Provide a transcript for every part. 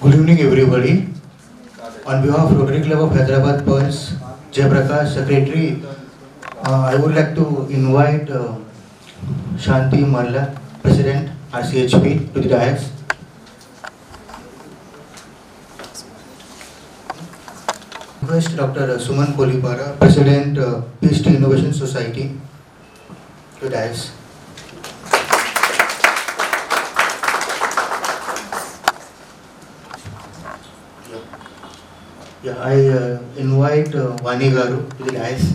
Good evening, everybody. On behalf of Rotary Club of Hyderabad Pearls, Jayaprakash, Secretary, I would like to invite Shanti Marla, President, RCHP, to the dais. Request Dr. Suman Polipara, President, PhD Innovation Society, to the dais. Yeah, I invite Vani Garu to the dais.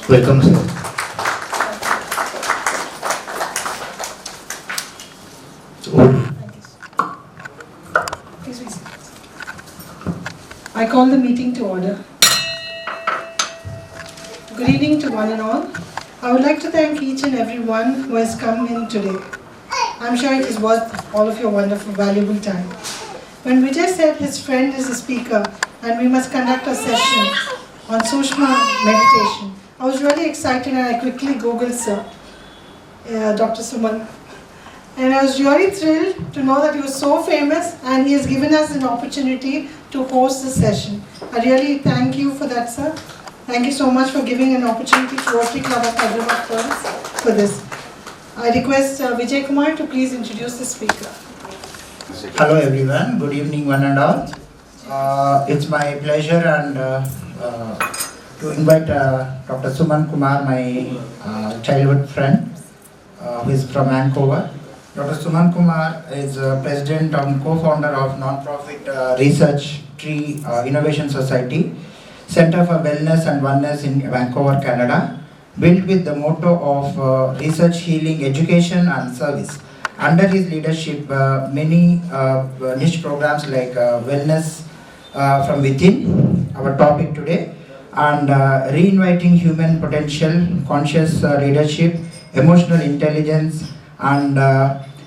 Welcome, sir. I call the meeting to order. Good evening to one and all. I would like to thank each and every one who has come in today. I'm sure it is worth all of your wonderful, valuable time. When Vijay said his friend is a speaker and we must conduct a session on Sookshma meditation, I was really excited and I quickly Googled Dr. Suman. And I was really thrilled to know that he was so famous and he has given us an opportunity to host the session. I really thank you for that, sir. Thank you so much for giving an opportunity to Rotary Club of Hyderabad Pearls for this. I request Vijay Kumar to please introduce the speaker. Hello everyone, good evening one and all. It's my pleasure and to invite Dr. Suman Kumar, my childhood friend who is from Vancouver. Dr. Suman Kumar is president and co-founder of non-profit Research Tree Innovation Society, Center for Wellness and Oneness in Vancouver, Canada, built with the motto of research, healing, education and service. Under his leadership, many niche programs like Wellness from Within, our topic today, and reinviting human potential, conscious leadership, emotional intelligence, and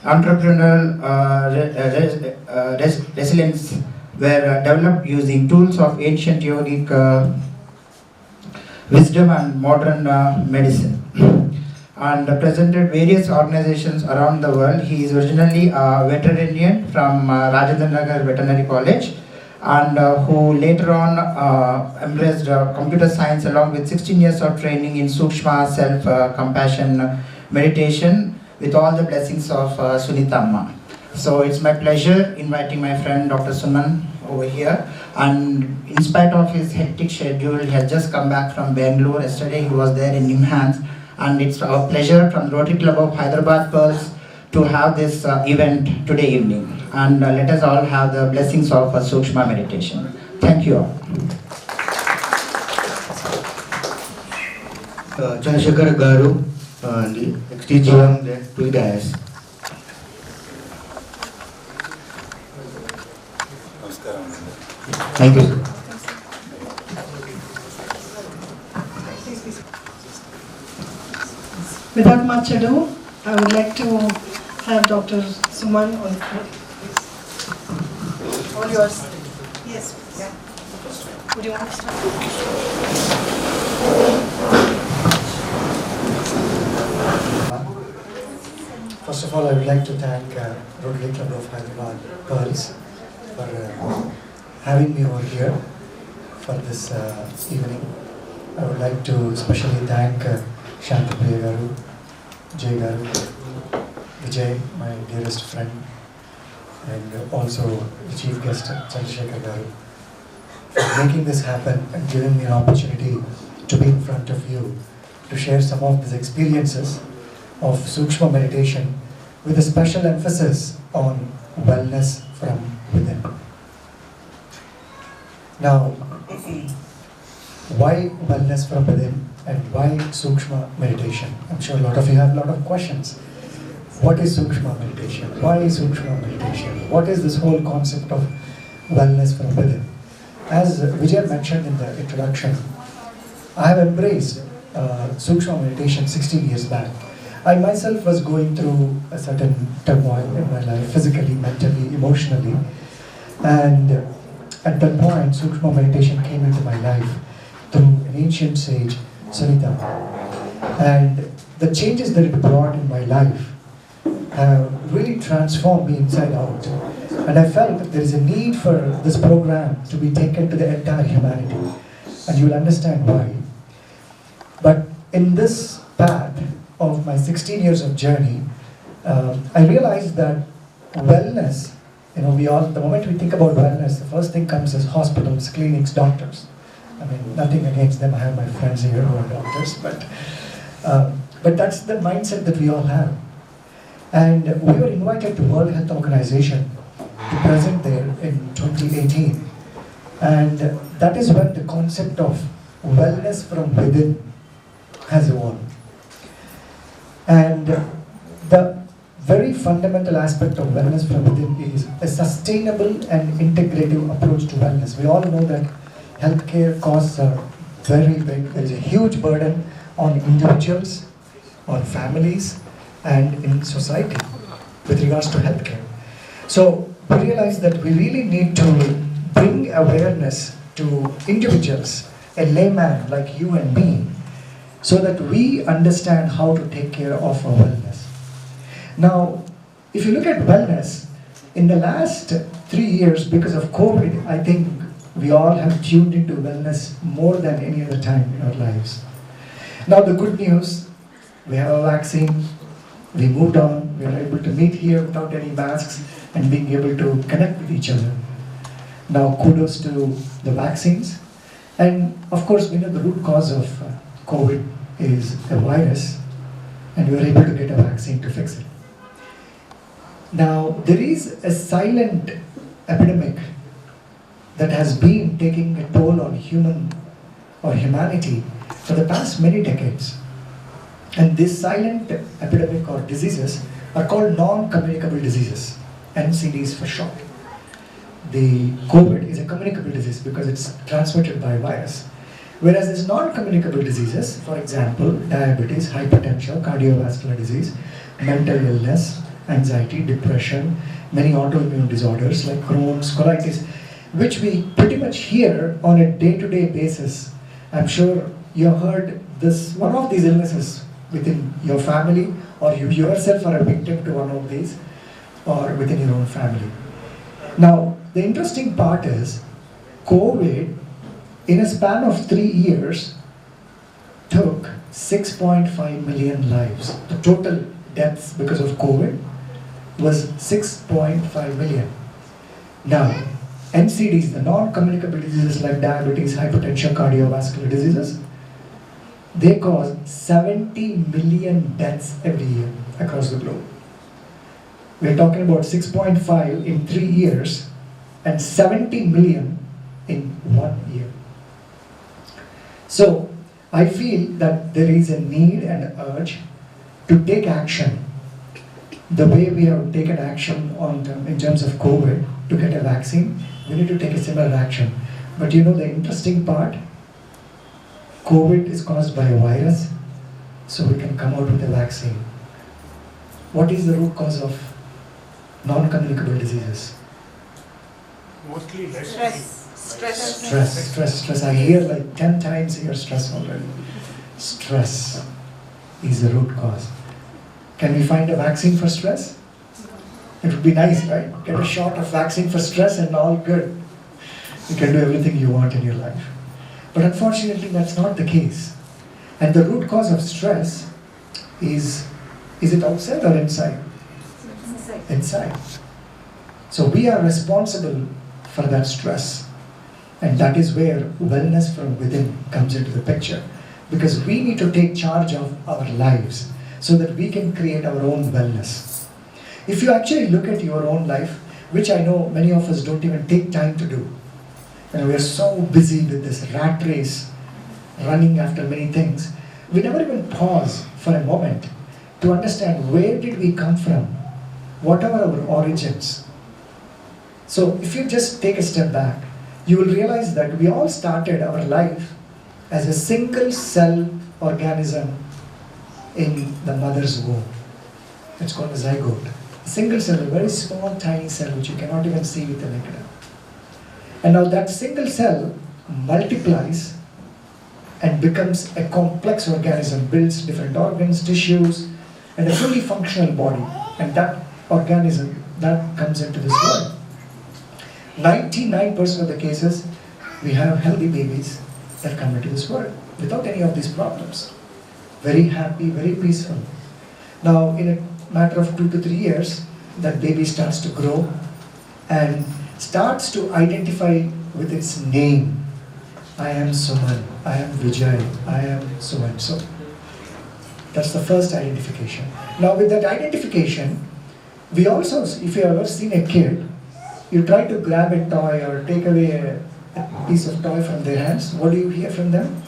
entrepreneurial resilience were developed using tools of ancient yogic wisdom and modern medicine, and presented various organizations around the world. He is originally a veterinarian from Rajendra Nagar Veterinary College, and who later on embraced computer science along with 16 years of training in Sookshma self-compassion meditation with all the blessings of Sunita Amma. So it's my pleasure inviting my friend Dr. Suman over here, and in spite of his hectic schedule, he has just come back from Bangalore. Yesterday he was there in Nimhans, and it's our pleasure from Rotary Club of Hyderabad Pearls to have this event today evening, and let us all have the blessings of Sookshma meditation. Thank you all. Chandrasekhar Garu, the XTGM, there to the dais. Thank you, sir. Without much ado, I would like to have Dr. Suman on the floor. All yours. Yes. Yeah. Would you want to start? First of all, I would like to thank Rotary Club of Hyderabad Pearls for having me over here for this evening. I would like to especially thank Shanti Garu, Jay Garu, Vijay, my dearest friend, and also the chief guest Chandrasekhar Garu, for making this happen and giving me an opportunity to be in front of you to share some of these experiences of Sookshma meditation with a special emphasis on wellness from within. Now, why wellness from within and why Sookshma meditation? I'm sure a lot of you have a lot of questions. What is Sookshma meditation? Why is Sookshma meditation? What is this whole concept of wellness from within? As Vijay mentioned in the introduction, I have embraced Sookshma meditation 16 years back. I myself was going through a certain turmoil in my life, physically, mentally, emotionally, and at that point, Sookshma meditation came into my life through an ancient sage, Sunita. And the changes that it brought in my life have really transformed me inside out. And I felt that there is a need for this program to be taken to the entire humanity. And you will understand why. But in this path of my 16 years of journey, I realized that wellness, the moment we think about wellness, the first thing comes as hospitals, clinics, doctors. I mean, nothing against them. I have my friends here who are doctors, but that's the mindset that we all have. And we were invited to World Health Organization to present there in 2018. And that is when the concept of wellness from within has evolved. And the very fundamental aspect of wellness from within is a sustainable and integrative approach to wellness. We all know that healthcare costs are very big. There is a huge burden on individuals, on families, and in society with regards to healthcare. So we realize that we really need to bring awareness to individuals, a layman like you and me, so that we understand how to take care of our wellness. Now, if you look at wellness, in the last 3 years, because of COVID, I think we all have tuned into wellness more than any other time in our lives. Now, the good news, we have a vaccine, we moved on, we are able to meet here without any masks and being able to connect with each other. Now, kudos to the vaccines. And of course, we know the root cause of COVID is a virus, and we were able to get a vaccine to fix it. Now, there is a silent epidemic that has been taking a toll on humanity for the past many decades. And this silent epidemic or diseases are called non-communicable diseases, NCDs for short. The COVID is a communicable disease because it's transmitted by a virus. Whereas these non-communicable diseases, for example, diabetes, hypertension, cardiovascular disease, mental illness, anxiety, depression, many autoimmune disorders like Crohn's, colitis, which we pretty much hear on a day-to-day basis. I'm sure you have heard this, one of these illnesses within your family, or you yourself are a victim to one of these, or within your own family. Now, the interesting part is, COVID, in a span of 3 years, took 6.5 million lives. The total deaths because of COVID was 6.5 million. Now, NCDs, the non-communicable diseases like diabetes, hypertension, cardiovascular diseases, they cause 70 million deaths every year across the globe. We're talking about 6.5 in 3 years and 70 million in 1 year. So, I feel that there is a need and urge to take action the way we have taken action in terms of COVID to get a vaccine. We need to take a similar action. But you know the interesting part? COVID is caused by a virus, so we can come out with a vaccine. What is the root cause of non-communicable diseases? Mostly less Stress. I hear like 10 times here stress already. Stress is the root cause. Can we find a vaccine for stress? It would be nice, right? Get a shot of vaccine for stress and all good. You can do everything you want in your life. But unfortunately, that's not the case. And the root cause of stress is it outside or inside? Inside. So we are responsible for that stress. And that is where wellness from within comes into the picture. Because we need to take charge of our lives so that we can create our own wellness. If you actually look at your own life, which I know many of us don't even take time to do. We are so busy with this rat race, running after many things. We never even pause for a moment to understand where did we come from? What are our origins? So if you just take a step back, you will realize that we all started our life as a single cell organism in the mother's womb. It's called a zygote. A single cell, a very small tiny cell which you cannot even see with the naked eye. And now that single cell multiplies and becomes a complex organism, builds different organs, tissues, and a fully functional body, and that organism that comes into this world. 99% of the cases, we have healthy babies that come into this world without any of these problems. Very happy, very peaceful. Now, in a matter of 2 to 3 years, that baby starts to grow and starts to identify with its name. I am Suman, I am Vijay, I am so and so. That's the first identification. Now, with that identification, we also, if you have ever seen a kid, you try to grab a toy or take away a piece of toy from their hands, what do you hear from them?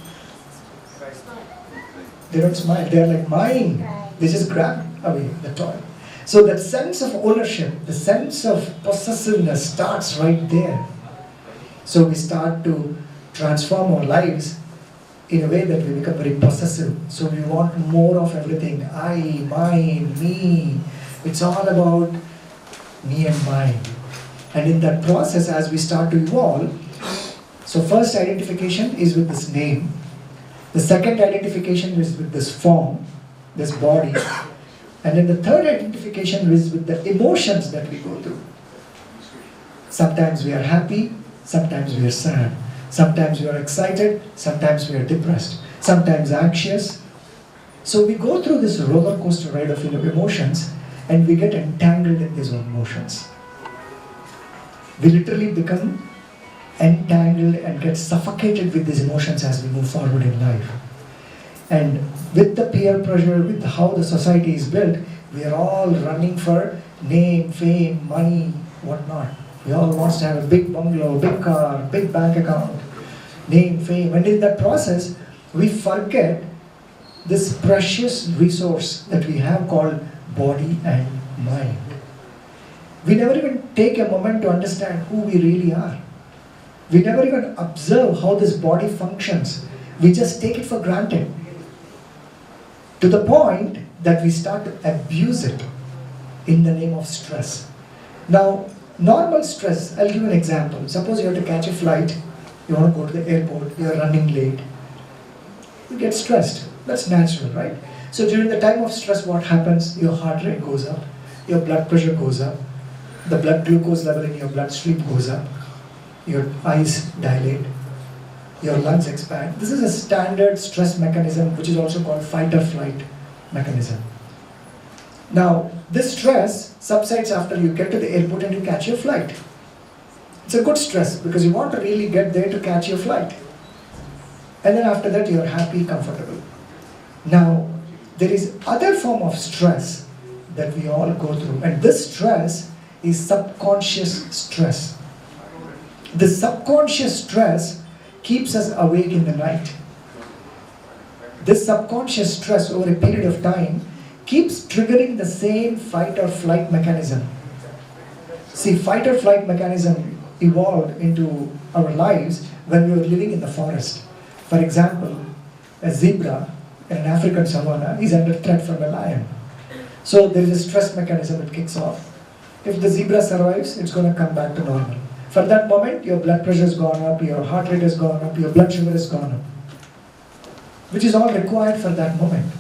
They don't smile, they're like, mine. They just grab away the toy. So that sense of ownership, the sense of possessiveness starts right there. So we start to transform our lives in a way that we become very possessive. So we want more of everything. I, mine, me. It's all about me and mine. And in that process, as we start to evolve, so first identification is with this name. The second identification is with this form, this body. And then the third identification is with the emotions that we go through. Sometimes we are happy, sometimes we are sad. Sometimes we are excited, sometimes we are depressed. Sometimes anxious. So we go through this roller coaster ride of emotions and we get entangled in these emotions. We literally become entangled and get suffocated with these emotions as we move forward in life. And with the peer pressure, with how the society is built, we are all running for name, fame, money, whatnot. We all want to have a big bungalow, big car, big bank account, name, fame. And in that process, we forget this precious resource that we have called body and mind. We never even take a moment to understand who we really are. We never even observe how this body functions. We just take it for granted. To the point that we start to abuse it in the name of stress. Now, normal stress, I'll give you an example. Suppose you have to catch a flight, you want to go to the airport, you're running late. You get stressed. That's natural, right? So during the time of stress, what happens? Your heart rate goes up, your blood pressure goes up, the blood glucose level in your bloodstream goes up, your eyes dilate, your lungs expand. This is a standard stress mechanism, which is also called fight or flight mechanism. Now, this stress subsides after you get to the airport and you catch your flight. It's a good stress because you want to really get there to catch your flight. And then after that, you're happy, comfortable. Now, there is other form of stress that we all go through, and this stress is subconscious stress. The subconscious stress keeps us awake in the night. This subconscious stress over a period of time keeps triggering the same fight or flight mechanism. See, fight or flight mechanism evolved into our lives when we were living in the forest. For example, a zebra in an African savanna is under threat from a lion. So there is a stress mechanism that kicks off. If the zebra survives, it's going to come back to normal. For that moment, your blood pressure has gone up, your heart rate has gone up, your blood sugar has gone up. Which is all required for that moment.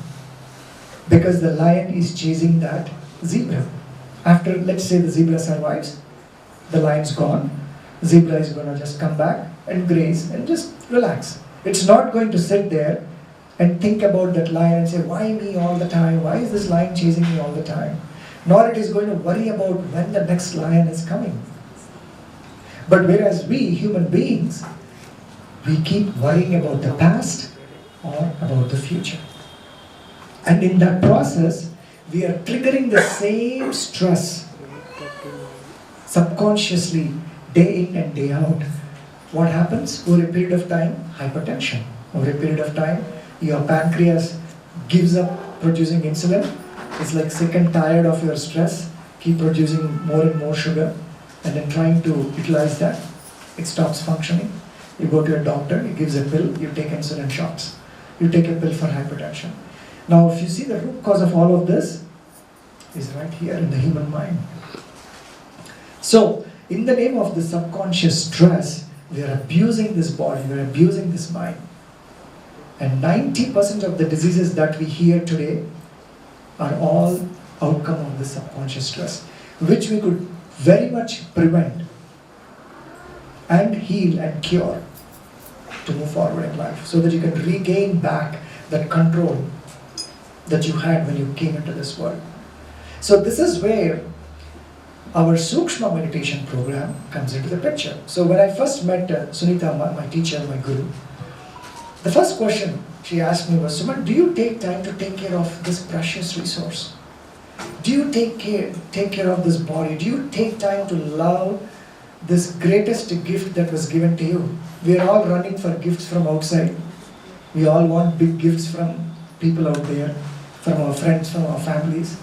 Because the lion is chasing that zebra. After, let's say, the zebra survives, the lion's gone, zebra is going to just come back and graze and just relax. It's not going to sit there and think about that lion and say, why me all the time? Why is this lion chasing me all the time? Nor it is going to worry about when the next lion is coming. But whereas we, human beings, we keep worrying about the past or about the future. And in that process, we are triggering the same stress subconsciously, day in and day out. What happens? Over a period of time, hypertension. Over a period of time, your pancreas gives up producing insulin. It's like sick and tired of your stress, keep producing more and more sugar, and then trying to utilize that. It stops functioning. You go to a doctor, he gives a pill, you take insulin shots. You take a pill for hypertension. Now, if you see the root cause of all of this, is right here in the human mind. So, in the name of the subconscious stress, we are abusing this body, we are abusing this mind. And 90% of the diseases that we hear today are all outcome of the subconscious stress, which we could very much prevent and heal and cure to move forward in life, so that you can regain back that control that you had when you came into this world. So this is where our Sookshma meditation program comes into the picture. So when I first met Sunita, my teacher, my guru, the first question she asked me was, Suman, do you take time to take care of this precious resource? Do you take care of this body? Do you take time to love this greatest gift that was given to you? We are all running for gifts from outside. We all want big gifts from people out there, from our friends, from our families.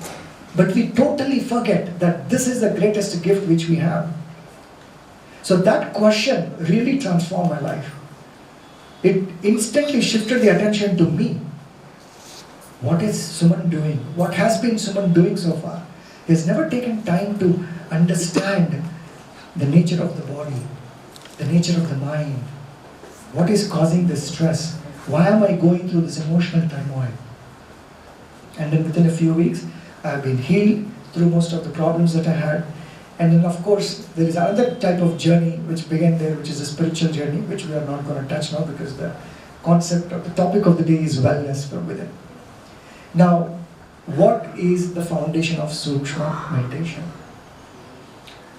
But we totally forget that this is the greatest gift which we have. So that question really transformed my life. It instantly shifted the attention to me. What is Suman doing? What has been Suman doing so far? He has never taken time to understand the nature of the body, the nature of the mind. What is causing this stress? Why am I going through this emotional turmoil? And then within a few weeks, I have been healed through most of the problems that I had. And then of course, there is another type of journey which began there, which is a spiritual journey, which we are not going to touch now because the concept of the topic of the day is wellness from within. Now, what is the foundation of Sookshma meditation?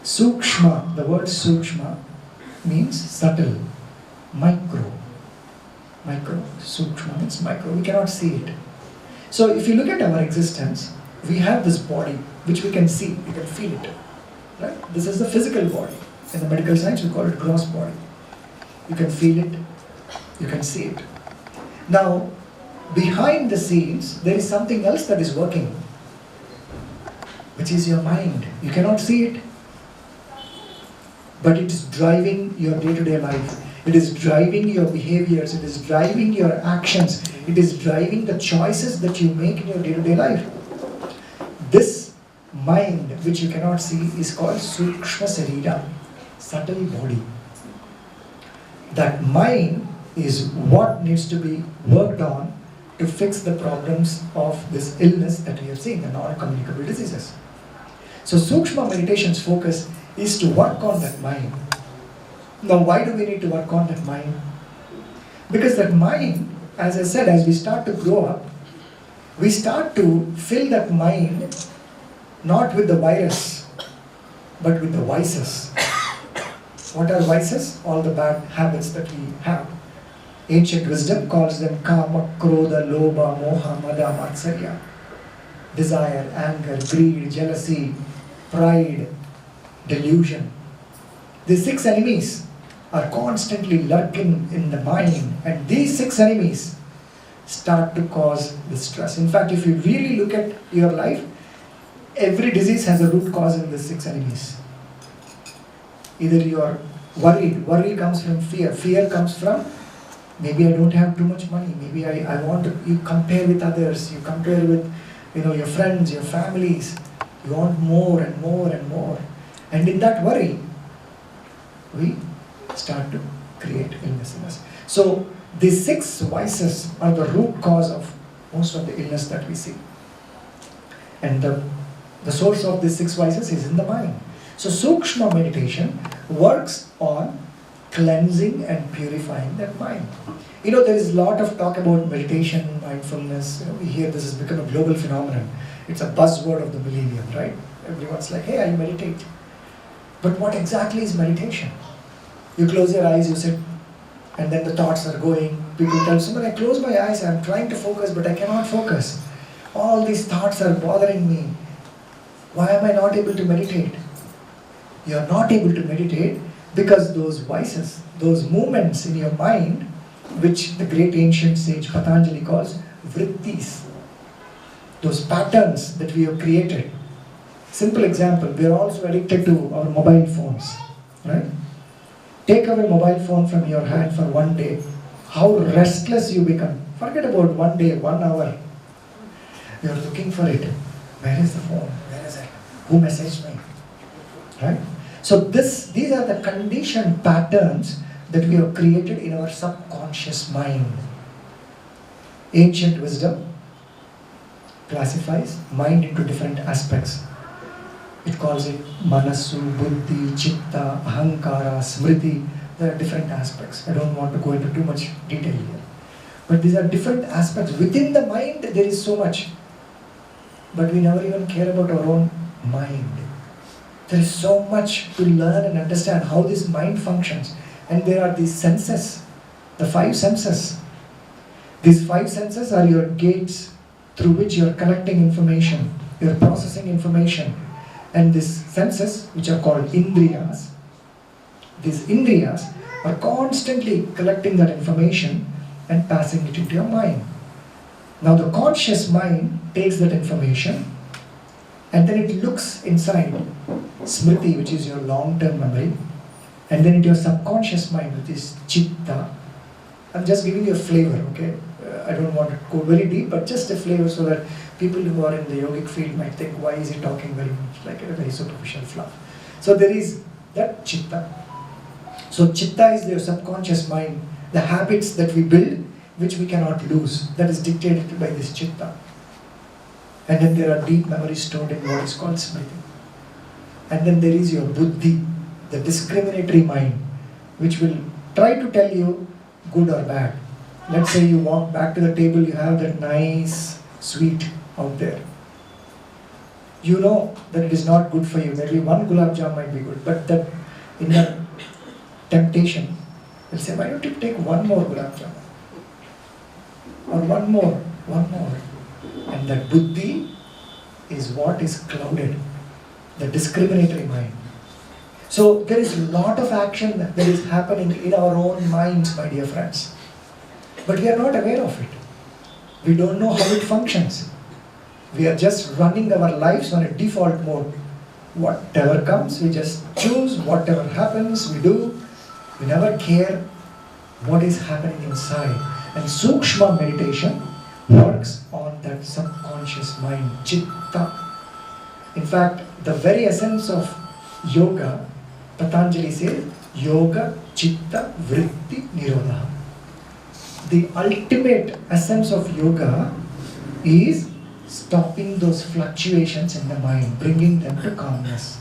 Sookshma, the word Sookshma means subtle, micro. Micro, Sookshma means micro, we cannot see it. So if you look at our existence, we have this body which we can see, we can feel it. Right? This is the physical body. In the medical science we call it gross body. You can feel it, you can see it. Now, behind the scenes, there is something else that is working, which is your mind. You cannot see it, but it is driving your day-to-day life. It is driving your behaviors, it is driving your actions, it is driving the choices that you make in your day-to-day life. This mind, which you cannot see, is called Sookshma Sarira, subtle body. That mind is what needs to be worked on to fix the problems of this illness that we have seen, the non-communicable diseases. So Sookshma meditation's focus is to work on that mind. Now why do we need to work on that mind? Because that mind, as I said, as we start to grow up, we start to fill that mind not with the virus, but with the vices. What are vices? All the bad habits that we have. Ancient wisdom calls them kama, krodha, lobha, moha, mada, matsarya. Desire, anger, greed, jealousy, pride, delusion. These 6 enemies are constantly lurking in the mind, and these 6 enemies start to cause the stress. In fact, if you really look at your life, every disease has a root cause in the 6 enemies. Either you are worried, worry comes from fear, fear comes from maybe I don't have too much money, maybe I want to, you compare with others, you compare with your friends, your families, you want more and more and more. And in that worry, we start to create illness in us. So these 6 vices are the root cause of most of the illness that we see. And the source of these 6 vices is in the mind. So Sookshma meditation works on cleansing and purifying that mind. There is a lot of talk about meditation, mindfulness. We hear this has become a global phenomenon. It's a buzzword of the millennium, right? Everyone's like, hey, I meditate. But what exactly is meditation? You close your eyes, you sit, and then the thoughts are going. People tell someone, I close my eyes, I'm trying to focus, but I cannot focus. All these thoughts are bothering me. Why am I not able to meditate? You are not able to meditate because those vices, those movements in your mind, which the great ancient sage Patanjali calls vrittis, those patterns that we have created. Simple example, we are also addicted to our mobile phones, right? Take away mobile phone from your hand for one day, how restless you become. Forget about 1 day, 1 hour. You are looking for it. Where is the phone? Where is it? Who messaged me? Right? So these are the conditioned patterns that we have created in our subconscious mind. Ancient wisdom classifies mind into different aspects. It calls it manasu, buddhi, chitta, ahankara, smriti. There are different aspects. I don't want to go into too much detail here. But these are different aspects. Within the mind, there is so much. But we never even care about our own mind. There is so much to learn and understand how this mind functions. And there are these senses, the 5 senses. These 5 senses are your gates through which you are collecting information, you are processing information. And these senses, which are called indriyas, these indriyas are constantly collecting that information and passing it into your mind. Now the conscious mind takes that information and then it looks inside smriti, which is your long-term memory, and then into your subconscious mind, which is chitta. I'm just giving you a flavor, okay? I don't want to go very deep, but just a flavor so that people who are in the yogic field might think, why is he talking very much like a very superficial fluff? So there is that chitta. So chitta is your subconscious mind, the habits that we build, which we cannot lose. That is dictated by this chitta. And then there are deep memories stored in what is called smriti. And then there is your buddhi, the discriminatory mind, which will try to tell you good or bad. Let's say you walk back to the table, you have that nice sweet out there. You know that it is not good for you. Maybe one gulab jam might be good, but that inner temptation will say, why don't you take one more gulab jam? Or one more. And that buddhi is what is clouded, the discriminatory mind. So there is a lot of action that is happening in our own minds, my dear friends. But we are not aware of it. We don't know how it functions. We are just running our lives on a default mode. Whatever comes, we just choose. Whatever happens, we do. We never care what is happening inside. And Sookshma meditation works on that subconscious mind, chitta. In fact, the very essence of yoga, Patanjali says, yoga, chitta, vritti, nirodha. The ultimate essence of yoga is stopping those fluctuations in the mind, bringing them to calmness.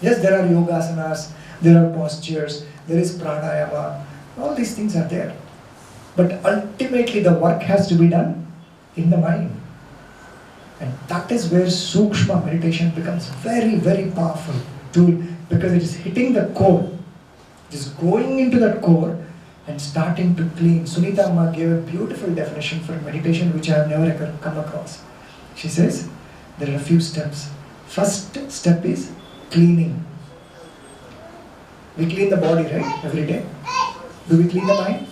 Yes, there are yogasanas, there are postures, there is pranayama, all these things are there. But ultimately the work has to be done in the mind. And that is where Sookshma meditation becomes very, very powerful tool, because it is hitting the core. It is going into that core and starting to clean. Sunita Amma gave a beautiful definition for meditation which I have never come across. She says there are a few steps. First step is cleaning. We clean the body, right? Every day. Do we clean the mind?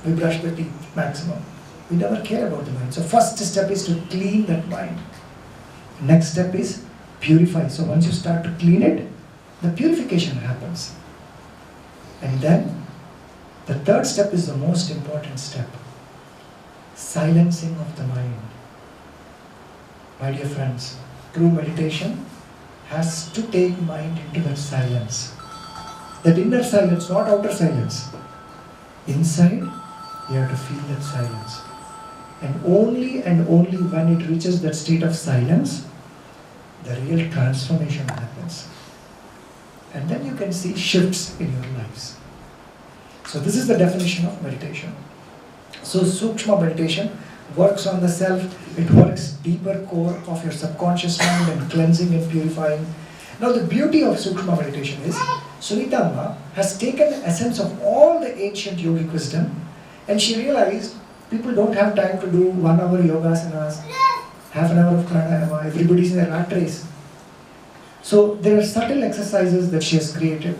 We brush the teeth maximum. We never care about the mind. So first step is to clean that mind. Next step is purify. So once you start to clean it, the purification happens. And then the third step is the most important step. Silencing of the mind. My dear friends, true meditation has to take mind into that silence. That inner silence, not outer silence. Inside, you have to feel that silence. And only when it reaches that state of silence, the real transformation happens. And then you can see shifts in your lives. So this is the definition of meditation. So Sookshma meditation works on the self, it works deeper core of your subconscious mind and cleansing and purifying. Now the beauty of Sookshma meditation is, Sunita Amma has taken the essence of all the ancient yogic wisdom, and she realized people don't have time to do 1 hour yogasanas, half an hour of pranayama, everybody's in a rat race. So there are subtle exercises that she has created,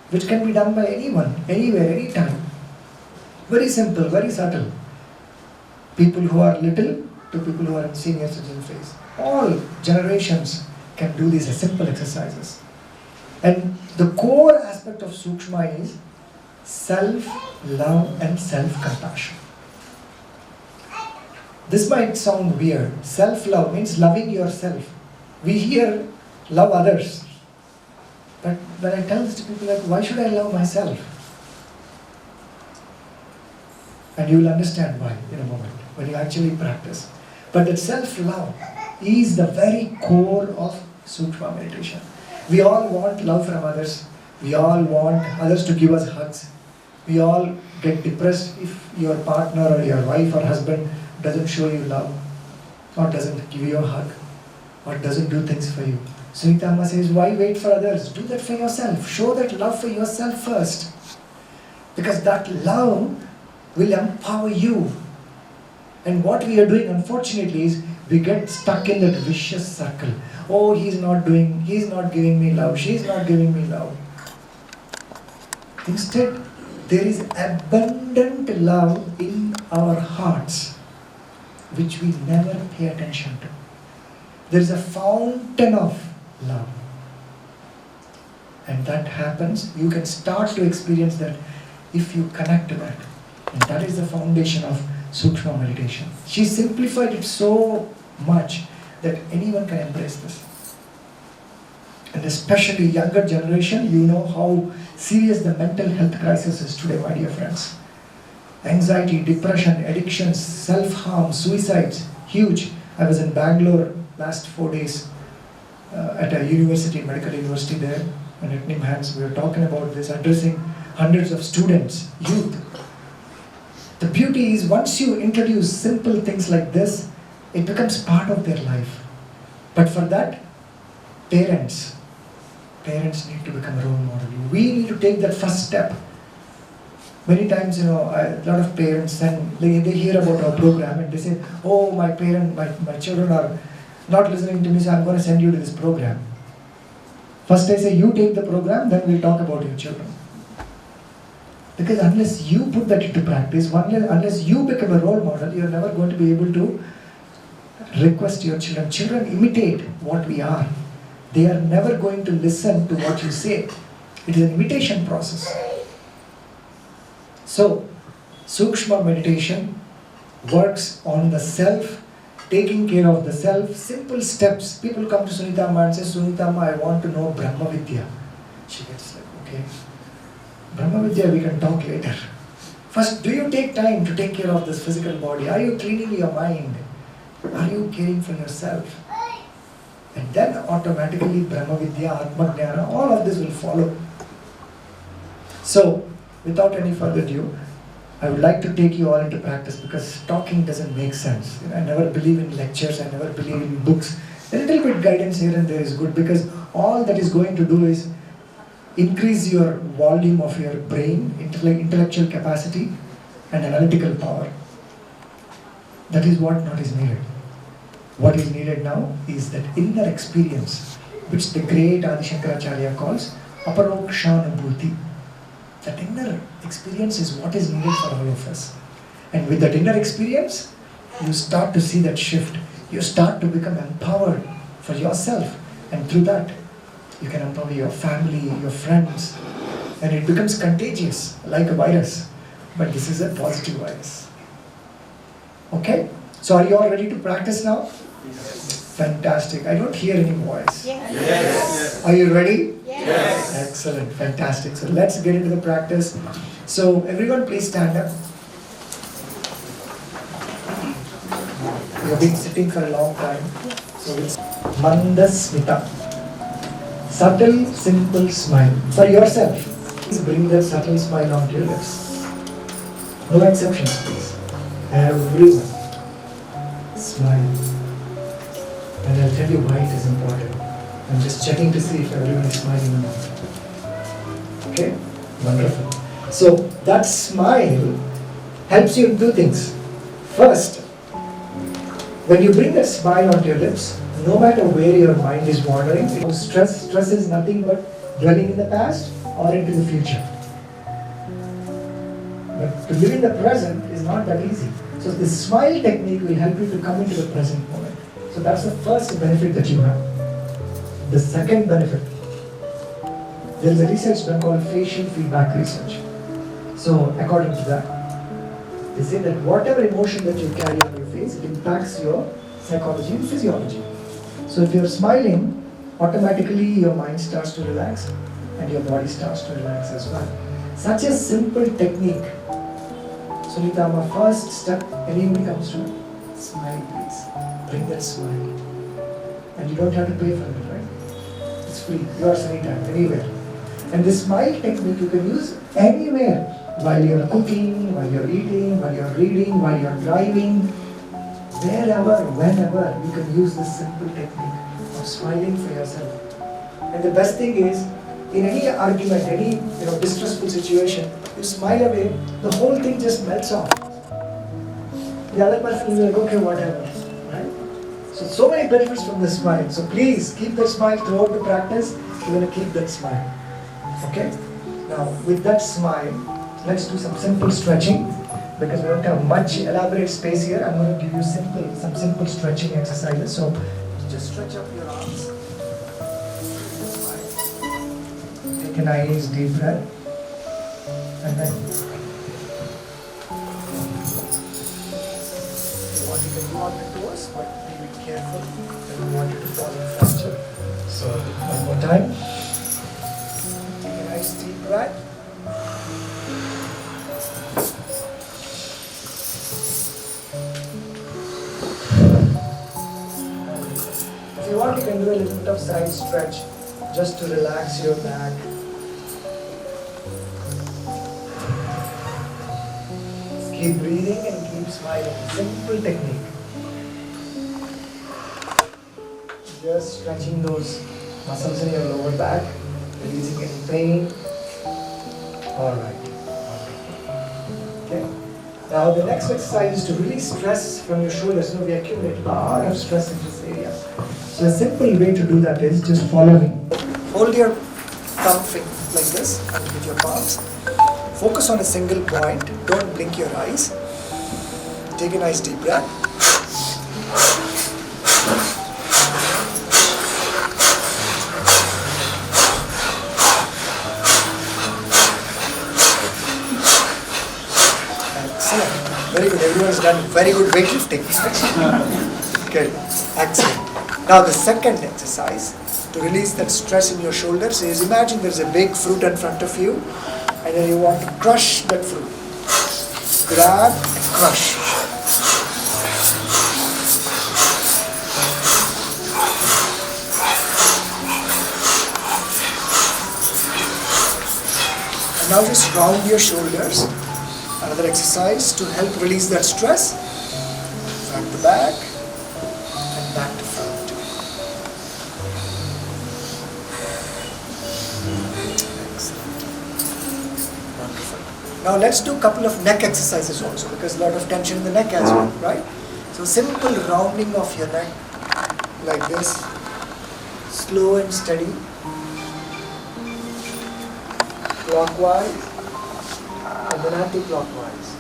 which can be done by anyone, anywhere, anytime. Very simple, very subtle. People who are little to people who are in senior citizen phase. All generations can do these simple exercises. And the core aspect of Sookshma is self-love and self-compassion. This might sound weird. Self-love means loving yourself. We hear love others. But when I tell this to people, like, why should I love myself? And you will understand why in a moment, when you actually practice. But that self-love is the very core of Sookshma meditation. We all want love from others. We all want others to give us hugs. We all get depressed if your partner or your wife or husband doesn't show you love, or doesn't give you a hug, or doesn't do things for you. Sunita Amma says, why wait for others? Do that for yourself. Show that love for yourself first. Because that love will empower you. And what we are doing, unfortunately, is we get stuck in that vicious circle. Oh, he's not giving me love, she's not giving me love. Instead, there is abundant love in our hearts, which we never pay attention to. There is a fountain of love. And that happens, you can start to experience that if you connect to that. And that is the foundation of Sookshma meditation. She simplified it so much that anyone can embrace this. And especially younger generation, you know how serious the mental health crisis is today, my dear friends. Anxiety, depression, addictions, self-harm, suicides, huge. I was in Bangalore last 4 days at a university, medical university there, and at NIMHANS we were talking about this, addressing hundreds of students, youth. The beauty is once you introduce simple things like this, it becomes part of their life. But for that, parents need to become a role model. We need to take that first step. Many times, a lot of parents, and they hear about our program and they say, oh, my children are not listening to me, so I'm going to send you to this program. First I say, you take the program, then we'll talk about your children. Because unless you put that into practice, unless you become a role model, you're never going to be able to request your children. Children imitate what we are. They are never going to listen to what you say. It is an imitation process. So, Sookshma meditation works on the self, taking care of the self, simple steps. People come to Sunita Amma and say, Sunita Amma, I want to know Brahma Vidya. She gets like, okay, Brahma Vidya we can talk later. First, do you take time to take care of this physical body? Are you cleaning your mind? Are you caring for yourself? And then automatically Brahma Vidya, Atma Jnana, all of this will follow. So, without any further ado, I would like to take you all into practice because talking doesn't make sense. I never believe in lectures, I never believe in books. A little bit guidance here and there is good because all that is going to do is increase your volume of your brain, intellectual capacity and analytical power. That is what not is needed. What is needed now is that inner experience, which the great Adi Shankaracharya calls aparokshanubhuti. That inner experience is what is needed for all of us. And with that inner experience, you start to see that shift. You start to become empowered for yourself. And through that, you can empower your family, your friends. And it becomes contagious, like a virus. But this is a positive virus. Okay? So are you all ready to practice now? Yes. Fantastic. I don't hear any voice. Yes. Yes. Are you ready? Yes. Excellent. Fantastic. So let's get into the practice. So everyone please stand up. You've been sitting for a long time. So it's Mandasmita. Subtle, simple smile. For yourself. Please bring that subtle smile onto your lips. No exceptions, please. Everyone. Smile. And I'll tell you why it is important. I'm just checking to see if everyone is smiling or not. Okay? Wonderful. So, that smile helps you in two things. First, when you bring that smile onto your lips, no matter where your mind is wandering, stress is nothing but dwelling in the past or into the future. But to live in the present is not that easy. So this smile technique will help you to come into the present moment. So that's the first benefit that you have. The second benefit, there is a research done called facial feedback research. So according to that, they say that whatever emotion that you carry on your face, it impacts your psychology and physiology. So if you're smiling, automatically your mind starts to relax and your body starts to relax as well. Such a simple technique. Sunita Amma, first step, anybody comes to Smile, please. Bring that smile. And you don't have to pay for it, right? It's free. Yours anytime, anywhere. And this smile technique you can use anywhere. While you're cooking, while you're eating, while you're reading, while you're driving. Wherever, whenever, you can use this simple technique of smiling for yourself. And the best thing is, in any argument, any distressful situation, you smile away, the whole thing just melts off. The other person is like, okay, whatever, right? So many benefits from the smile. So please keep that smile throughout the practice. You're going to keep that smile. Okay? Now, with that smile, let's do some simple stretching. Because we don't have much elaborate space here, I'm going to give you some simple stretching exercises. So just stretch up your arms. Take a nice deep breath. And then you want to get on the toes, but be careful. I don't want you to fall in fracture. So one more time. Take a nice deep breath. If you want, you can do a little bit of side stretch just to relax your back. Keep breathing and keep smiling. Simple technique. Just stretching those muscles in your lower back, releasing any pain. Alright. Okay. Now the next exercise is to release stress from your shoulders. We accumulate a lot of stress in this area. So a simple way to do that is just follow me. Hold your thumb like this with your palms. Focus on a single point. Don't blink your eyes. Take a nice deep breath. Excellent. Very good. Everyone has done very good weightlifting. Good. Excellent. Now the second exercise to release that stress in your shoulders is imagine there's a big fruit in front of you and then you want to crush that fruit. Grab and crush. And now just round your shoulders. Another exercise to help release that stress. Front to back and back to front. Now let's do a couple of neck exercises also because a lot of tension in the neck as well, right? So simple rounding of your neck like this, slow and steady, clockwise and then anti-clockwise.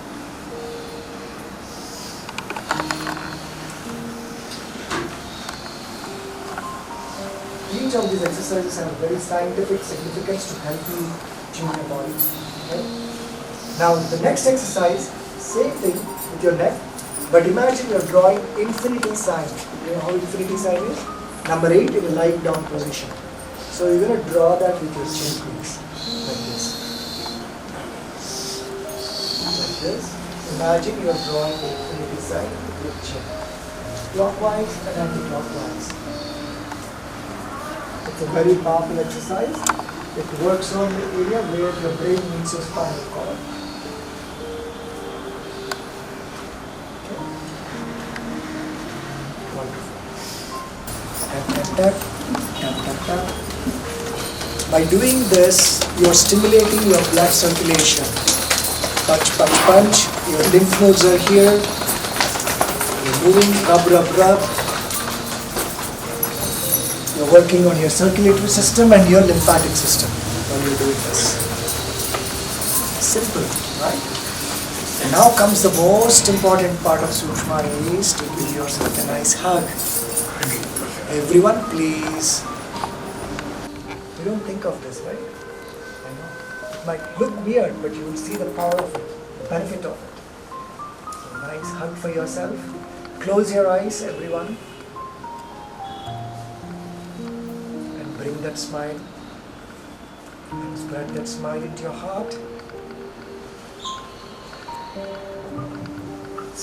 Each of these exercises have very scientific significance to help you tune your body. Okay? Now the next exercise, same thing with your neck, but imagine you're drawing infinity sign. You know how infinity sign is? Number 8 in a lying down position. So you're going to draw that with your chin, please, like this. Like this. Imagine you're drawing the infinity sign with your chin. Clockwise and anti-clockwise. It's a very powerful exercise. It works on the area where your brain meets your spinal cord. Tap, tap, tap, tap, tap, tap. By doing this, you are stimulating your blood circulation. Punch, punch, punch. Your lymph nodes are here. You're moving, rub, rub, rub. You're working on your circulatory system and your lymphatic system while you're doing this. Simple, right? And now comes the most important part of Sookshma is to give yourself a nice hug. Everyone, please. You don't think of this, right? I know. It might look weird, but you will see the power of it, the benefit of it. So nice hug for yourself. Close your eyes, everyone. And bring that smile. And spread that smile into your heart.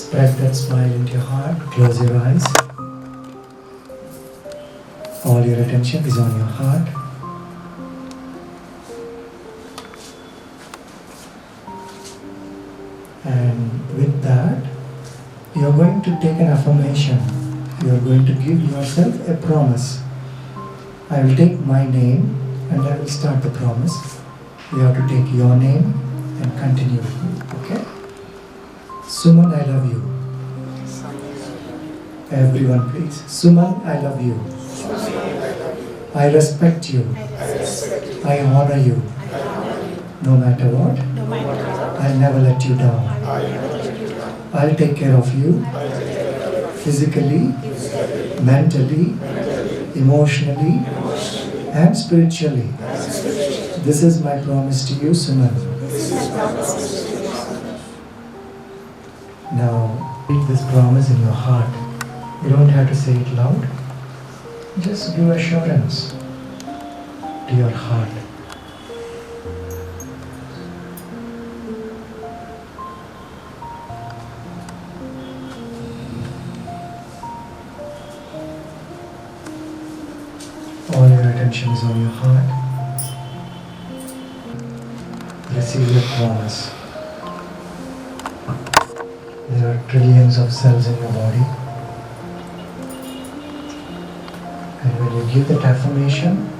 Spread that smile into your heart. Close your eyes. All your attention is on your heart. And with that, you are going to take an affirmation. You are going to give yourself a promise. I will take my name and I will start the promise. You have to take your name and continue with me. Okay? Suman, I love you. Everyone please. Suman, I love you. I respect you. I honor you. No matter what, I'll never let you down. I'll take care of you physically, mentally, emotionally, and spiritually. This is my promise to you, Suman. Now, read this promise in your heart. You don't have to say it loud. Just give assurance to your heart. All your attention is on your heart. Receive your promise. There are trillions of cells in your body. And when you give that affirmation,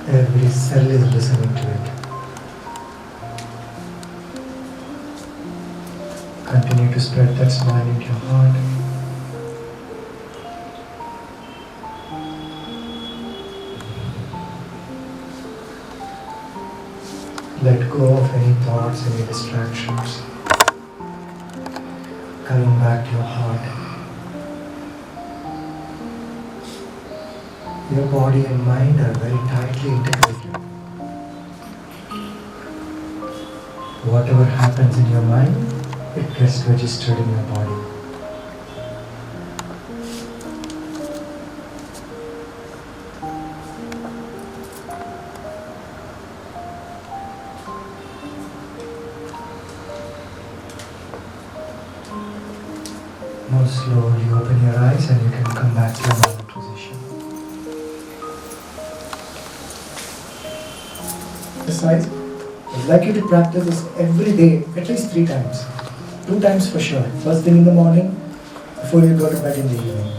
every cell is listening to it. Continue to spread that smile into your heart. Let go of any thoughts, any distractions. Coming back to your heart. Your body and mind are very tightly integrated. Whatever happens in your mind, it gets registered in your body. Now slowly open your eyes and you can come back to your normal position. Exercise. I'd like you to practice this every day, at least 3 times. 2 times for sure. First thing in the morning, before you go to bed in the evening.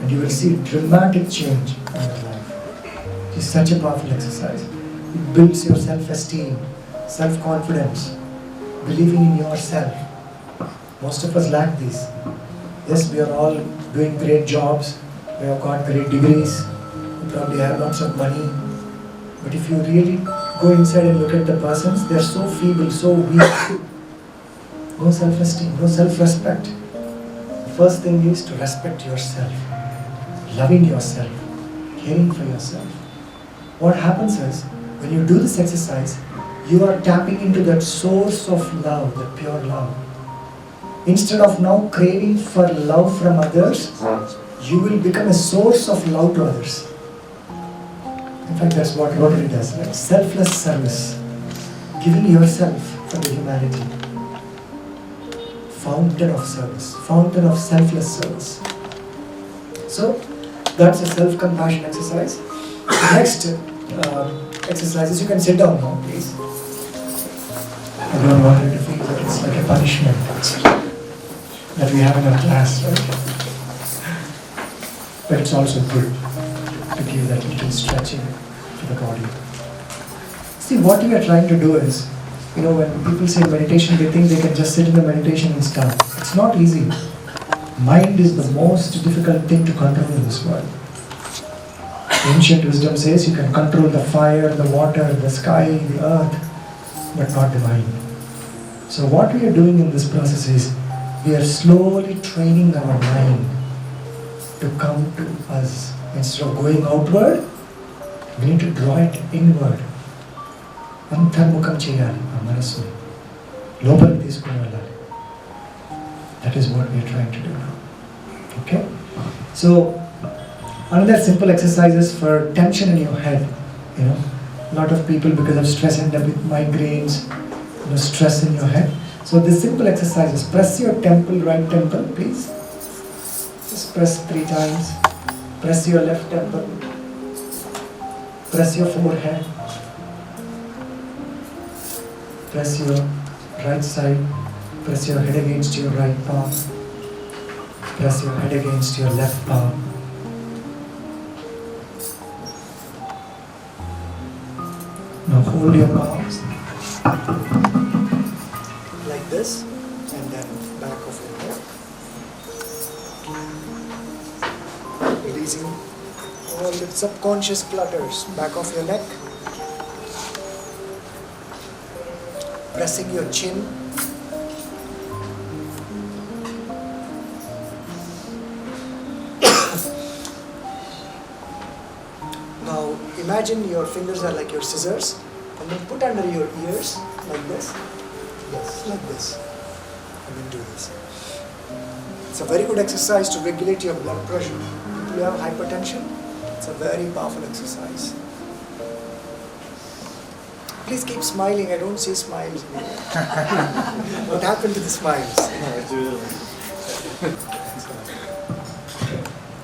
And you will see dramatic change in your life. It's such a powerful exercise. It builds your self-esteem, self-confidence, believing in yourself. Most of us lack these. Yes, we are all doing great jobs, we have got great degrees, we probably have lots of money. But if you really go inside and look at the persons, they are so feeble, so weak. No self-esteem, no self-respect. The first thing is to respect yourself, loving yourself, caring for yourself. What happens is, when you do this exercise, you are tapping into that source of love, that pure love. Instead of now craving for love from others, you will become a source of love to others. In fact, that's what Rotary does, right? Selfless service. Giving yourself for the humanity. Fountain of service. Fountain of selfless service. So, that's a self-compassion exercise. Next exercise is you can sit down now, please. I don't want you to feel that it's like a punishment that we have in our class, right? But it's also good to give that little stretching to the body. See, what we are trying to do is, when people say meditation, they think they can just sit in the meditation and start. It's not easy. Mind is the most difficult thing to control in this world. Ancient wisdom says you can control the fire, the water, the sky, the earth, but not the mind. So what we are doing in this process is, we are slowly training our mind to come to us. Instead of going outward, we need to draw it inward. Antarmukham cheyali aa manasuni. Lopaliki తీసుకొని వెళ్ళాలి. That is what we are trying to do now. Okay? So, another simple exercises for tension in your head. A lot of people, because of stress, end up with migraines, stress in your head. So this simple exercise is press your temple, right temple, please. Just press 3 times. Press your left temple. Press your forehead. Press your right side. Press your head against your right palm. Press your head against your left palm. Now hold your palms like this and then back of your head. Releasing all the subconscious clutters back of your neck. Pressing your chin. Now imagine your fingers are like your scissors and then put under your ears like this. Yes, like this. And then do this. It's a very good exercise to regulate your blood pressure. If you have hypertension, it's a very powerful exercise. Please keep smiling. I don't see smiles. What happened to the smiles?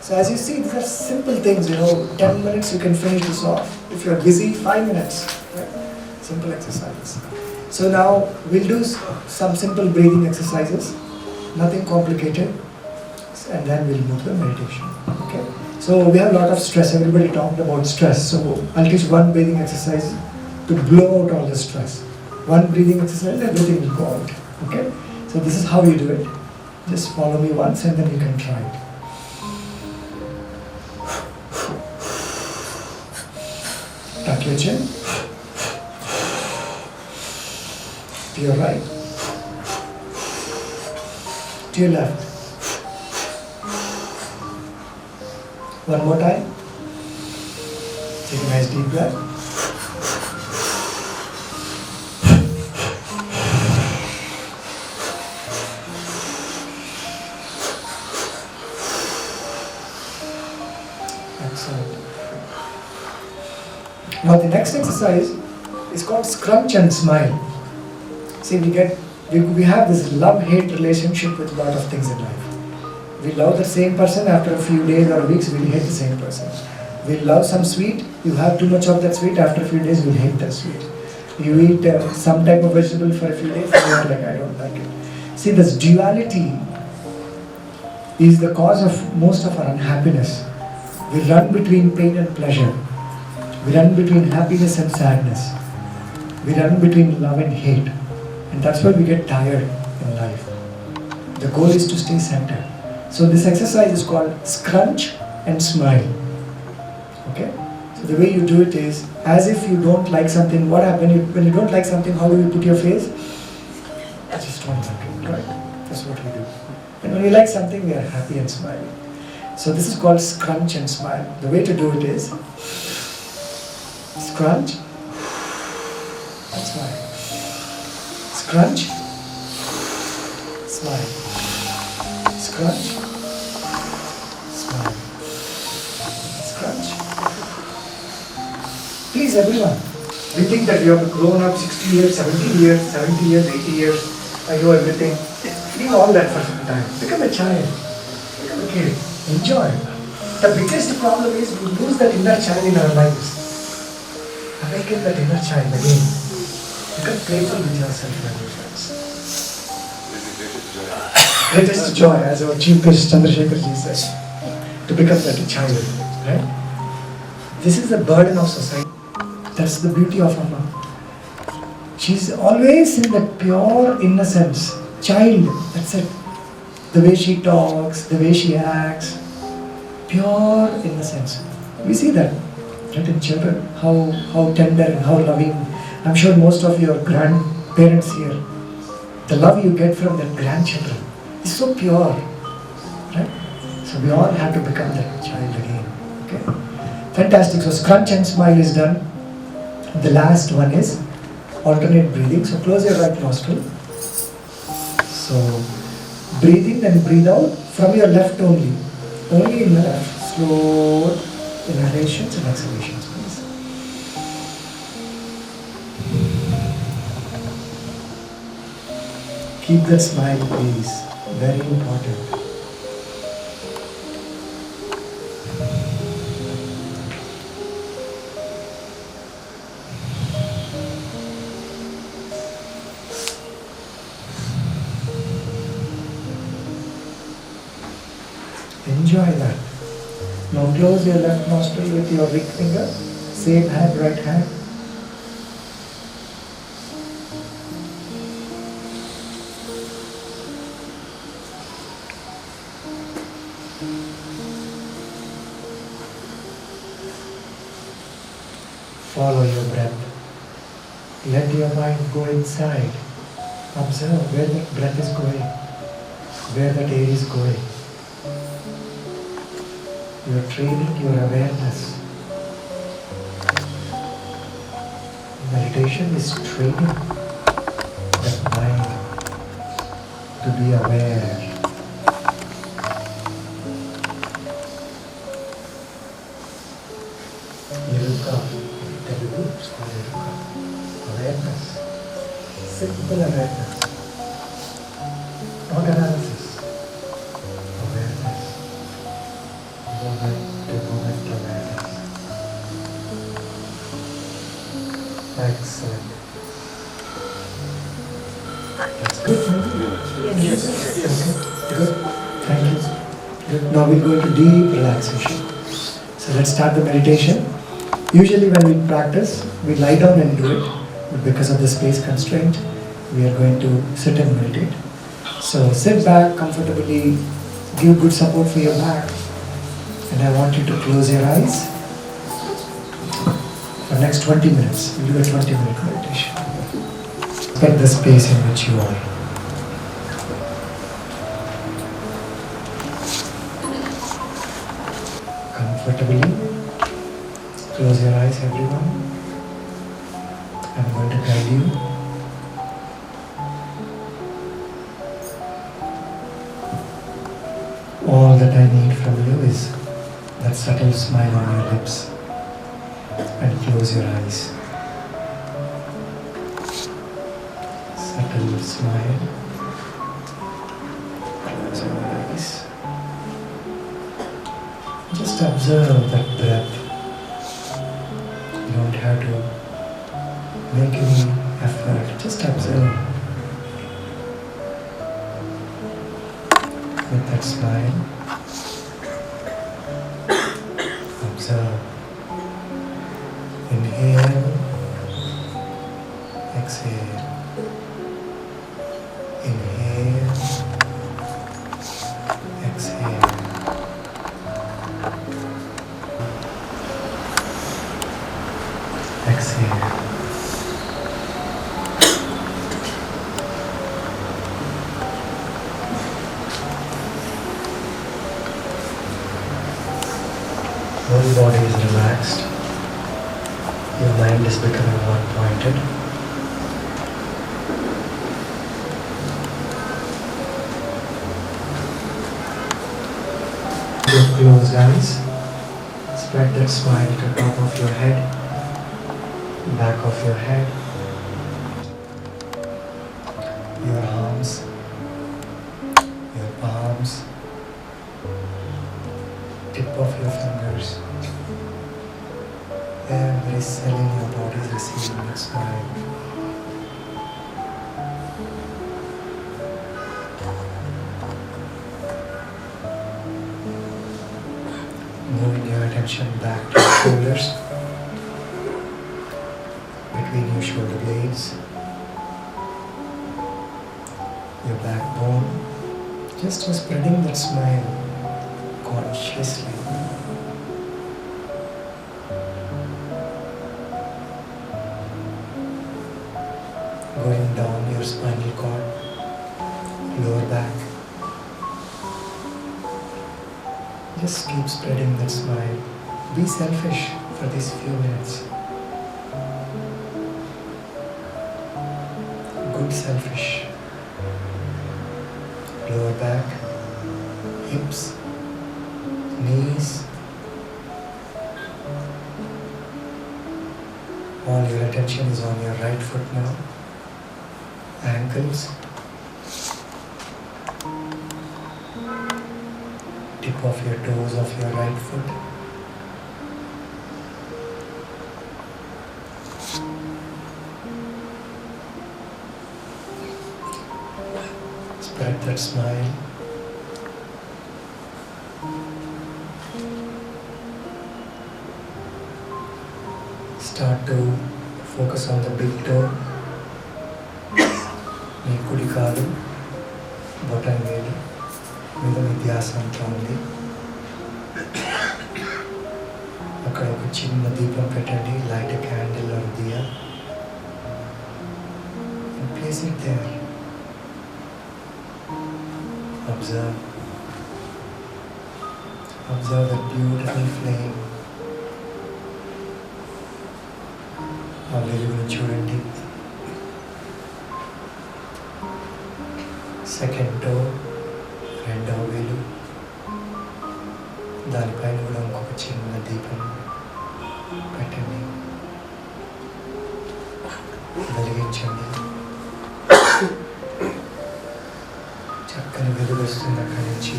So as you see, these are simple things, 10 minutes you can finish this off. If you're busy, 5 minutes. Right? Simple exercises. So now we'll do some simple breathing exercises, nothing complicated, and then we'll move to meditation. Okay? So we have a lot of stress. Everybody talked about stress. So I'll teach one breathing exercise to blow out all the stress. One breathing exercise, everything will go out. Okay? So this is how you do it. Just follow me once and then you can try it. Tuck your chin. To your right. To your left. One more time. Take a nice deep breath. Excellent. Now the next exercise is called scrunch and smile. See, we have this love-hate relationship with a lot of things in life. We love the same person, after a few days or weeks we'll hate the same person. We love some sweet, you have too much of that sweet, after a few days you'll hate that sweet. You eat some type of vegetable for a few days and you're like, I don't like it. See, this duality is the cause of most of our unhappiness. We run between pain and pleasure. We run between happiness and sadness. We run between love and hate. And that's why we get tired in life. The goal is to stay centered. So this exercise is called scrunch and smile. Okay? So the way you do it is, as if you don't like something. What happens when you don't like something? How do you put your face? I just don't like it, right? That's what we do. And when we like something, we are happy and smiling. So this is called scrunch and smile. The way to do it is scrunch and smile. Scrunch, smile. Scrunch, smile. Scrunch. Please, everyone. We think that we have grown up 60 years, 70 years, 70 years, 80 years. I know everything. Leave all that for some time. Become a child. Become a kid. Enjoy. The biggest problem is we lose that inner child in our lives. Awaken that inner child again. Become playful with yourself, my dear friends. Greatest joy, as our Chief Guest Chandrasekhar ji says, to become that child. Right? This is the burden of society. That's the beauty of Amma. She's always in that pure innocence. Child, that's it. The way she talks, the way she acts. Pure innocence. We see that, right, in children. How tender and how loving. I'm sure most of your grandparents here, the love you get from their grandchildren is so pure, right? So we all have to become that child again. Okay? Fantastic. So scrunch and smile is done. The last one is alternate breathing. So close your right nostril. So breathe in and breathe out from your left only. Only in the left. Slow inhalations and exhalations, please. Keep that smile, please. Very important. Enjoy that. Now close your left nostril with your ring finger. Same hand, right hand. Follow your breath. Let your mind go inside. Observe where the breath is going, where the air is going. You are training your awareness. Meditation is training the mind to be aware. Iruka, Telugu, it's called Iruka. Awareness. Simple awareness. Not analysis. Awareness. Moment to moment awareness. Excellent. That's good, right? Yes. Okay. Good. Thank you. Good. Now we'll go into deep relaxation. So let's start the meditation. Usually when we practice, we lie down and do it. But because of the space constraint, we are going to sit and meditate. So sit back comfortably, give good support for your back. And I want you to close your eyes for next 20 minutes. We'll do a 20-minute meditation. Respect the space in which you are. Comfortably. Close your eyes, everyone. I'm going to guide you. All that I need from you is that subtle smile on your lips. And close your eyes. Subtle smile. Close your eyes. Just observe that breath. You don't have to make any effort. Just observe. With that smile, observe. Inhale, exhale. Inhale, exhale. Exhale. Whole body is relaxed. Your mind is becoming one-pointed. Your closed eyes. Spread that smile to top of your head, back of your head, your arms, your palms, tip of your fingers. Every cell in your body is receiving that smile. Moving your attention back to your shoulders, between your shoulder blades, your backbone. Just spreading that smile consciously. Going down your spinal cord, lower back. Just keep spreading that smile. Be selfish for these few minutes. Good selfish. Lower back, hips, knees. All your attention is on your right foot now. Ankles, tip of your toes of your right foot. Spread that smile. Start to focus on the big toe. మీ కుడి కాలు బొటన్ వేలు మీద మీ ధ్యాస అంతా ఉంది. అక్కడ ఒక చిన్న దీపం పెట్టండి. Light candle or diya and place it there. Observe that beautiful flame. ఆ వెలుగును చూడండి. సెకండ్ టో, రెండవ వేలు, దానిపైన కూడా ఇంకొక చిన్న దీపం పెట్టండి, వెలిగించండి. చక్కని వెలుగు వస్తుంది అక్కడి నుంచి.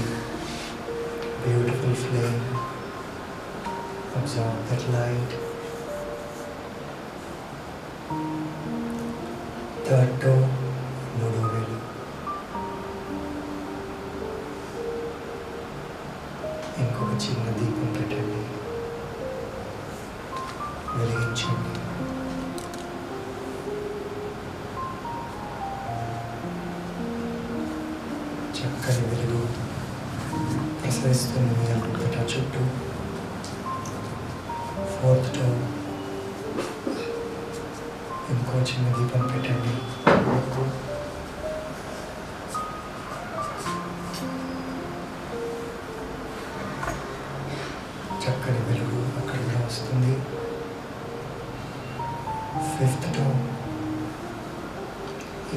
Beautiful flame. Observe that light. Third toe, మూడవ వేలు, ఇంకొక చిన్న దీపం పెట్టండి, వెలిగించండి. చక్కని వెలుగు ప్రసరిస్తుంది మీ అంటుపెట్ట చుట్టూ. ఫోర్త్ టో, ఇంకో చిన్న దీపం పెట్టండి. చక్కని వెలుగు అక్కడ కూడా వస్తుంది. ఫిఫ్త్ టో,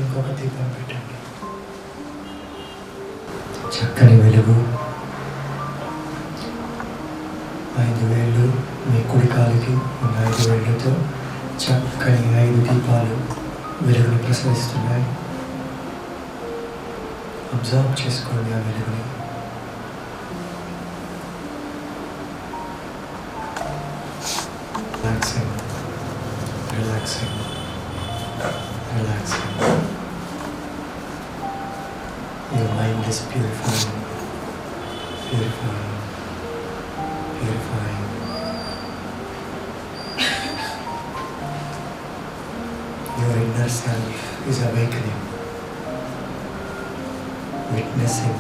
ఇంకొక దీపం పెట్టండి. చక్కని వెలుగు. 5 వేళ్ళు మీ కుడి కాలికి 5 వేళ్ళతో చక్కని 5 దీపాలు వెలుగుని ప్రసరిస్తున్నాయి. అబ్జర్వ్ చేసుకోండి ఆ వెలుగుని. Relaxing, relaxing, relaxing. Your mind is purifying, purifying, purifying. Your inner self is awakening, witnessing.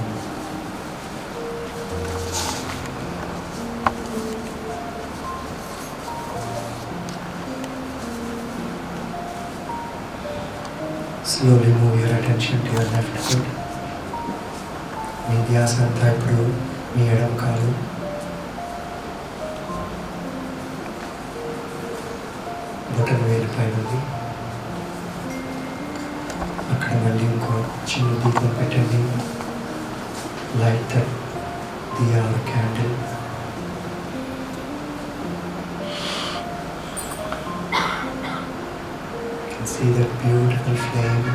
Slowly move your attention to your left foot. మీ ధ్యాస అంతా ఇప్పుడు మీ ఎడమ కాలు. బొటన వేలు పైన ఉంది. అక్కడ మళ్ళీ ఇంకో చిన్న దీపం పెట్టండి. Light that diya or candle. You can see that beautiful flame.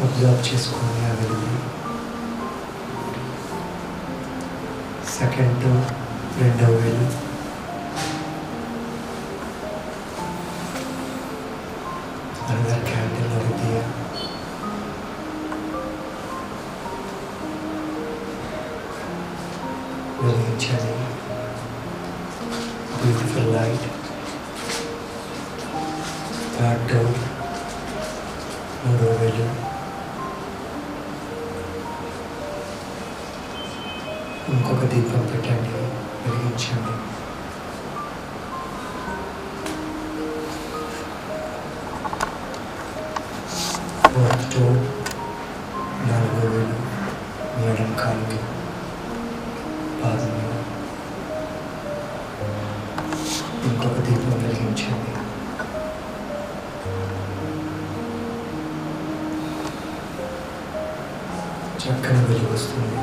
Observe చేసుకోండి ఆ వెలుగుని. సెకండ్ రెండవ వేలు, another candle or diya. వెలిగించండి. Beautiful light. థర్డ్ మూడవ వేలు, ఇంకొక దీపం పెట్టండి, వెలిగించండి. ఫోర్త్ టో, 4వ వేలు, మీ ఎడమ కాలుకి పాదం మీద ఇంకొక దీపం వెలిగించండి. చక్కని వెలుగు వస్తుంది.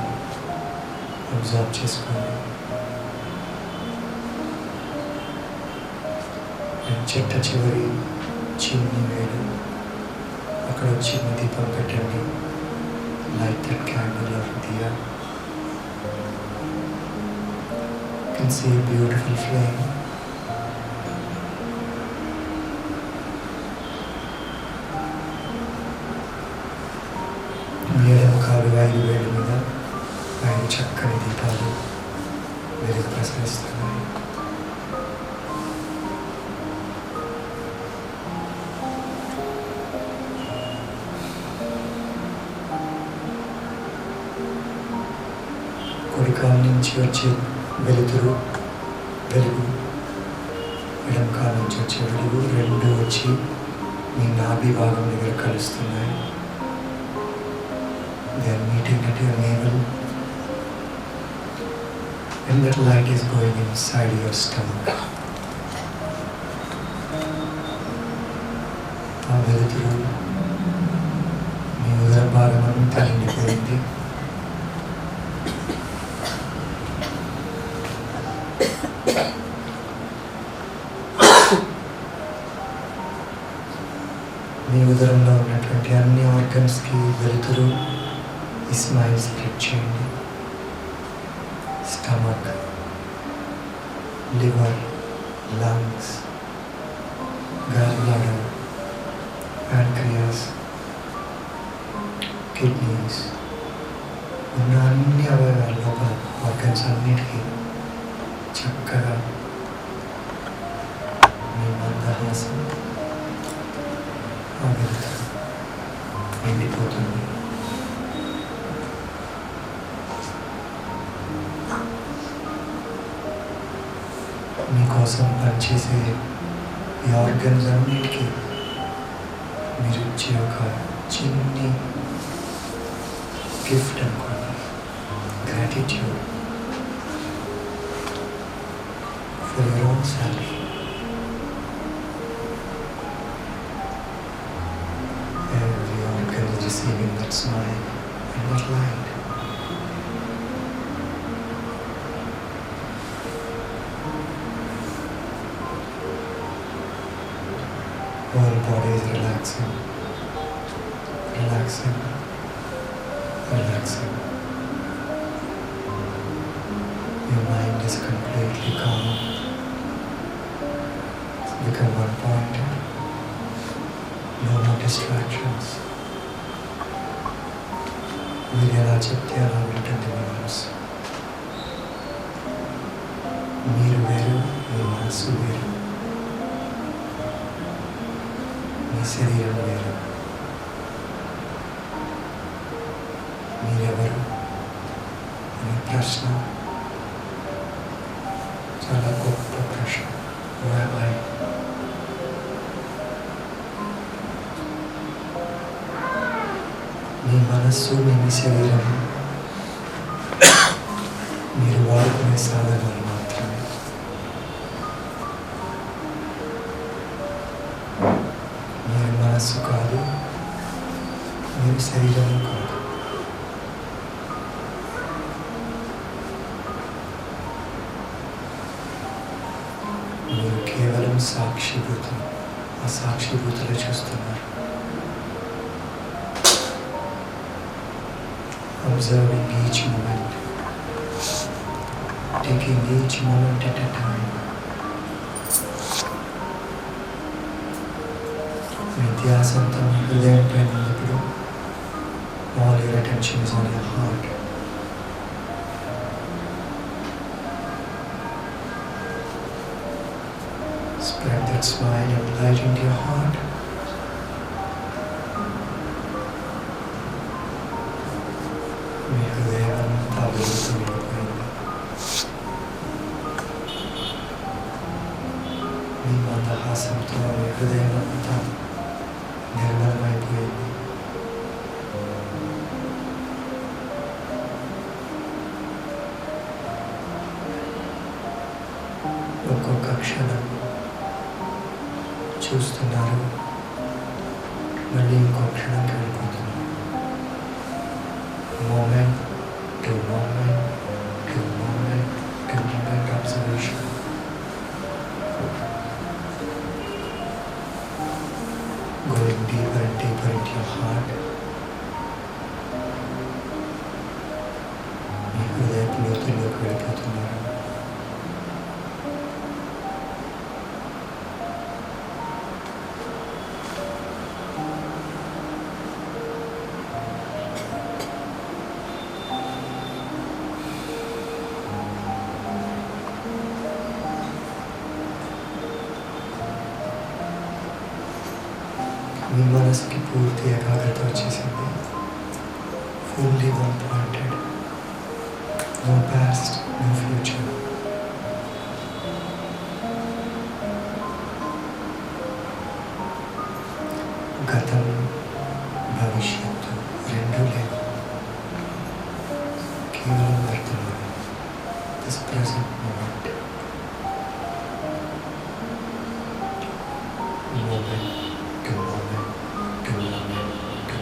అబ్జర్వ్ చేసుకోండి. చిట్ట చివరి చిన్ని వేలు అక్కడ వచ్చి మీ దీపం పెట్టండి. Light that candle or diya. You can see a beautiful flame. మీ ఎడమ కాలు 5 వేళ్ళ మీద 5 చక్కని దీపాలు వెలుగు ప్రసరిస్తున్నాయి. కుడికాల నుంచి వచ్చే వెలుగు ఎడమ కాల నుంచి వచ్చే వెలుగు రెండు వచ్చి మీ నాభి భాగం దగ్గర కలుస్తున్నాయి. They are meeting at your navel, and that light is going inside your stomach. ఆ వెలుతురు మీ ఉదర భాగం అంతా నిండిపోయింది. మీ ఉదరంలో ఉన్నటువంటి అన్ని ఆర్గన్స్కి వెలుతురు ఈ స్మైల్ స్ప్రెడ్ చేయండి. Stomach, liver, lungs, gallbladder, pancreas, kidneys ఉన్న అన్ని అవయవాల లోపల ఆర్గన్స్ అన్నిటికీ చక్కగా మీ మందహాసం ఆ వెలుతురు నిండిపోతుంది. మీకోసం పనిచేసే ఈ ఆర్గన్స్ అన్నిటికీ మీరు ఇచ్చే ఒక చిన్ని గిఫ్ట్ అనుకోండి. Gratitude for your own self. Every organ is receiving that smile and that light. Whole body is relaxing, relaxing, relaxing. Your mind is completely calm. It's become one-pointed. No more distractions. మీరు ఎలా చెప్తే అలా ఉంటుంది మీ మనసు. మీరు వేరు, మీ మనసు వేరు, మీ శరీరం వేరు. మీరెవరు అనే ప్రశ్న చాలా గొప్ప ప్రశ్న. Who am I? మీ మనస్సు, మీ శరీరం మీరు వాడుకునే సాధనాలు మాత్రమే. మీరు మనస్సు కాదు, మీరు శరీరం కాదు. మీరు కేవలం సాక్షిభూతం. ఆ సాక్షిభూతులు చూస్తున్నారు. Observing each moment, taking each moment at a time. మీ ధ్యాసంతో మీ హృదయం పైన ఉన్నప్పుడు all your attention is on your heart. Spread that smile and light into your heart. మీ హృదయం అంతా వెలుగుతూ నిండిపోయింది. మీ మందహాసంతో మీ హృదయం అంతా నిర్మలమైపోయింది. ఒక్కొక్క క్షణం చూస్తున్నారు, మళ్ళీ ఇంకో క్షణంకి వెళ్ళిపోతున్నారు. Moment to moment to moment to moment observation. Going deeper and deeper into your మీ మనసుకి పూర్తి ఏకాగ్రత వచ్చేసింది. Fully one pointed. No past, no future. గతం, భవిష్యత్తు రెండూ లేవు. కేవలం వర్తమానం. This present moment. Moment to moment to moment to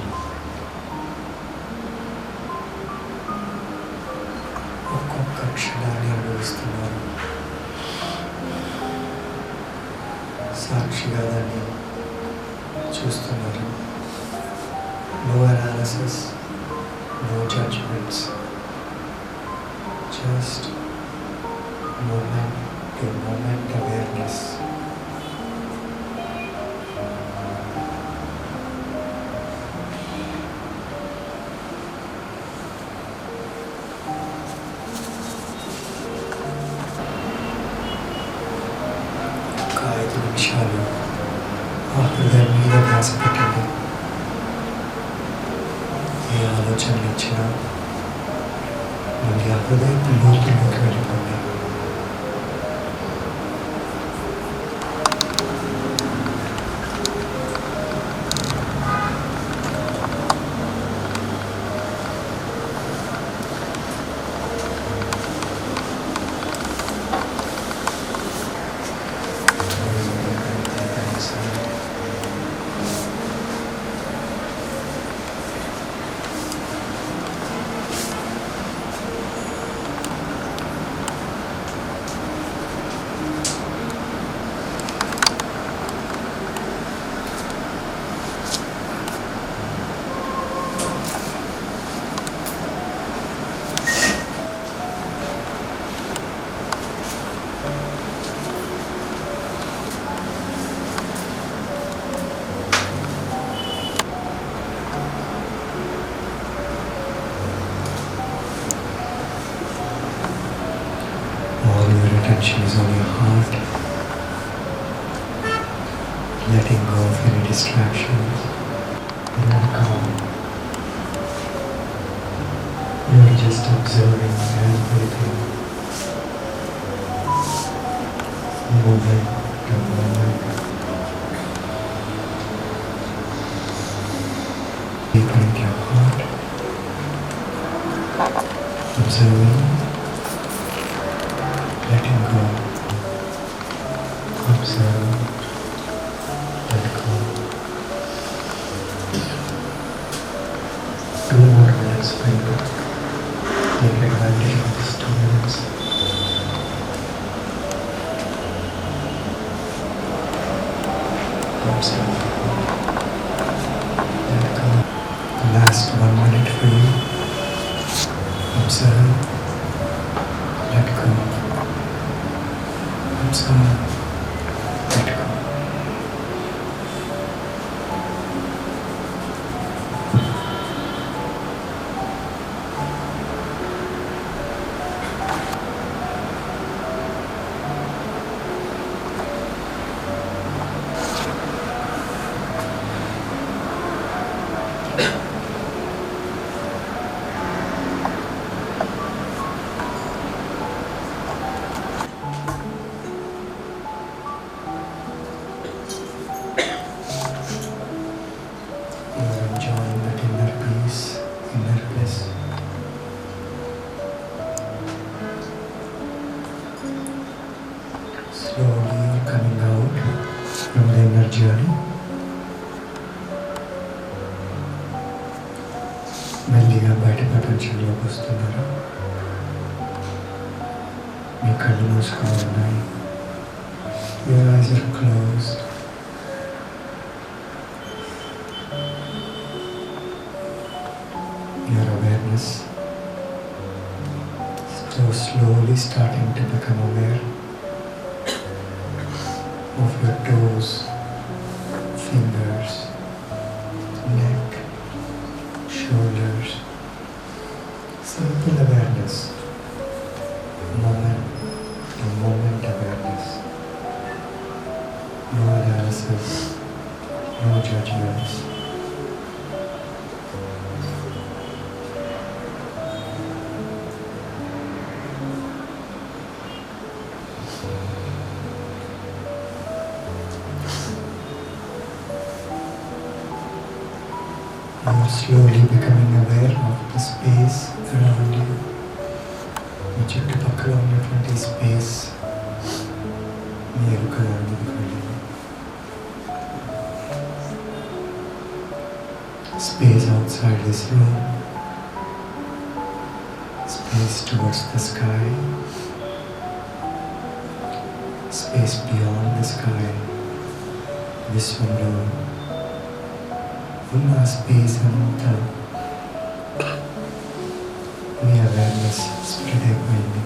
ఒక్కొక్క క్షణాన్ని అనుభవిస్తున్నారు. సాక్షిగా దాన్ని చూస్తున్నారు. No analysis, no judgments, just moment to moment awareness. ఒక 5 నిమిషాలు ఆ హృదయం మీద ధ్యాస పెట్టండి. ఏ ఆలోచనలు ఇచ్చినా మళ్ళీ ఆ హృదయపు లోతుల్లోకి వెళ్ళిపోండి. All your attention is on your heart, letting go of any distractions. And calm. You're just observing everything. Moment to moment. Deeper into your heart. Observing. Letting go. Observe. Let go. 2 more minutes for you. Take advantage of these 2 minutes. Observe. Let go. Last 1 minute for you. Observe. Let go. Observe. Let go. You're enjoying that inner peace, inner bliss. Slowly you're coming out from the inner journey. మెల్లిగా బయట ప్రపంచంలోకి వస్తున్నారు. మీ కళ్ళు మూసుకొని ఉన్నాయి. Your eyes are closed. Your awareness so slowly starting to become aware of your toes, fingers, neck, shoulders. Simple awareness, moment to moment awareness. No analysis, no judgments. You are slowly becoming aware of the space around you. మీ చుట్టుపక్కల ఉన్నటువంటి space మీ ఎరుకలోనికి వెళ్ళింది. Space outside this room, space towards the sky, space beyond the sky. విశ్వంలో ఉన్న space అంతా మీ awareness spread అయిపోయింది.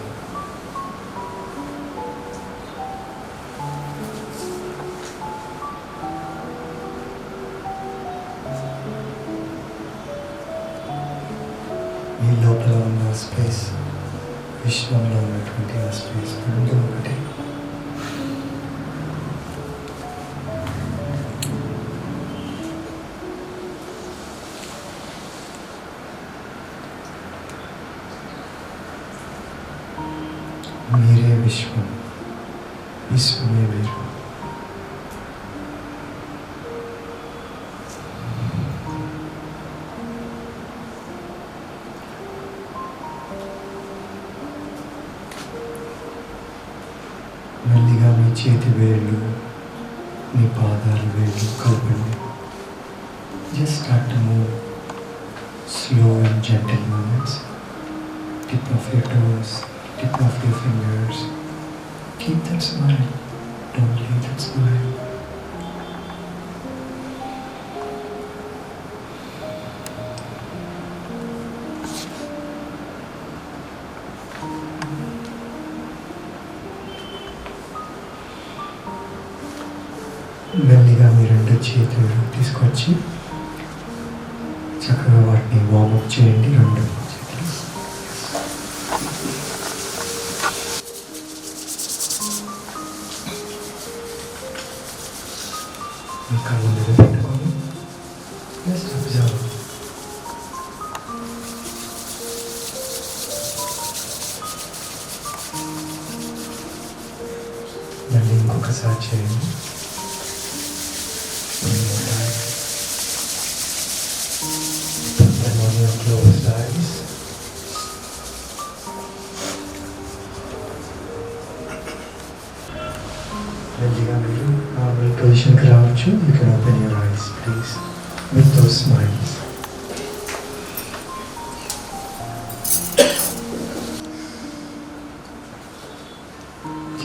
మీ లోపల ఉన్న space, విశ్వంలో ఉన్నటువంటి ఆ స్పేస్ రెండు ఒకటే. మీరే విశ్వం, విశ్వమే మీరు. మెల్లిగా మీ చేతి వేళ్ళు, మీ పాదాలు వేళ్ళు కలపండి. Just start to move slow and gentle moments. Tip of your toes, tip of your fingers. Keep that smile. Don't leave that smile. మెల్లిగా మీ రెండు చేతులు తీసుకొచ్చి చక్కగా వాటిని వార్మప్ చేయండి. రెండు చేతులు మీ కళ్ళ మీద పెట్టుకొని జస్ట్ అబ్జర్వ్. మళ్ళీ ఇంకొకసారి చేయండి. And on your closed eyes, మెల్లిగా మీరు నార్మల్ పొజిషన్కి రావచ్చు. You can open your eyes please with those smiles.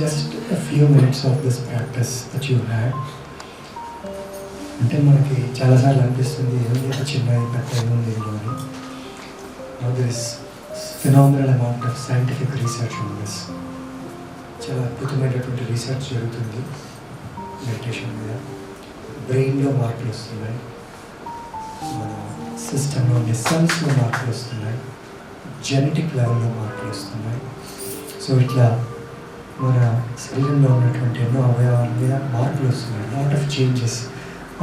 Just a few minutes of this practice that you had. అంటే మనకి చాలాసార్లు అనిపిస్తుంది ఏముంది ఒక చిన్న పెద్ద ఏముంది ఇందులో అని. there is phenomenal amount of scientific research on this. చాలా అద్భుతమైనటువంటి రీసెర్చ్ జరుగుతుంది మెడిటేషన్ మీద. బ్రెయిన్లో మార్పులు వస్తున్నాయి, మన సిస్టంలో ఉండే సెల్స్లో మార్పులు వస్తున్నాయి, జెనెటిక్ లెవెల్లో మార్పులు వస్తున్నాయి. సో ఇట్లా మన శరీరంలో ఉన్నటువంటి ఎన్నో అవయవాల మీద మార్పులు వస్తున్నాయి. Lot of changes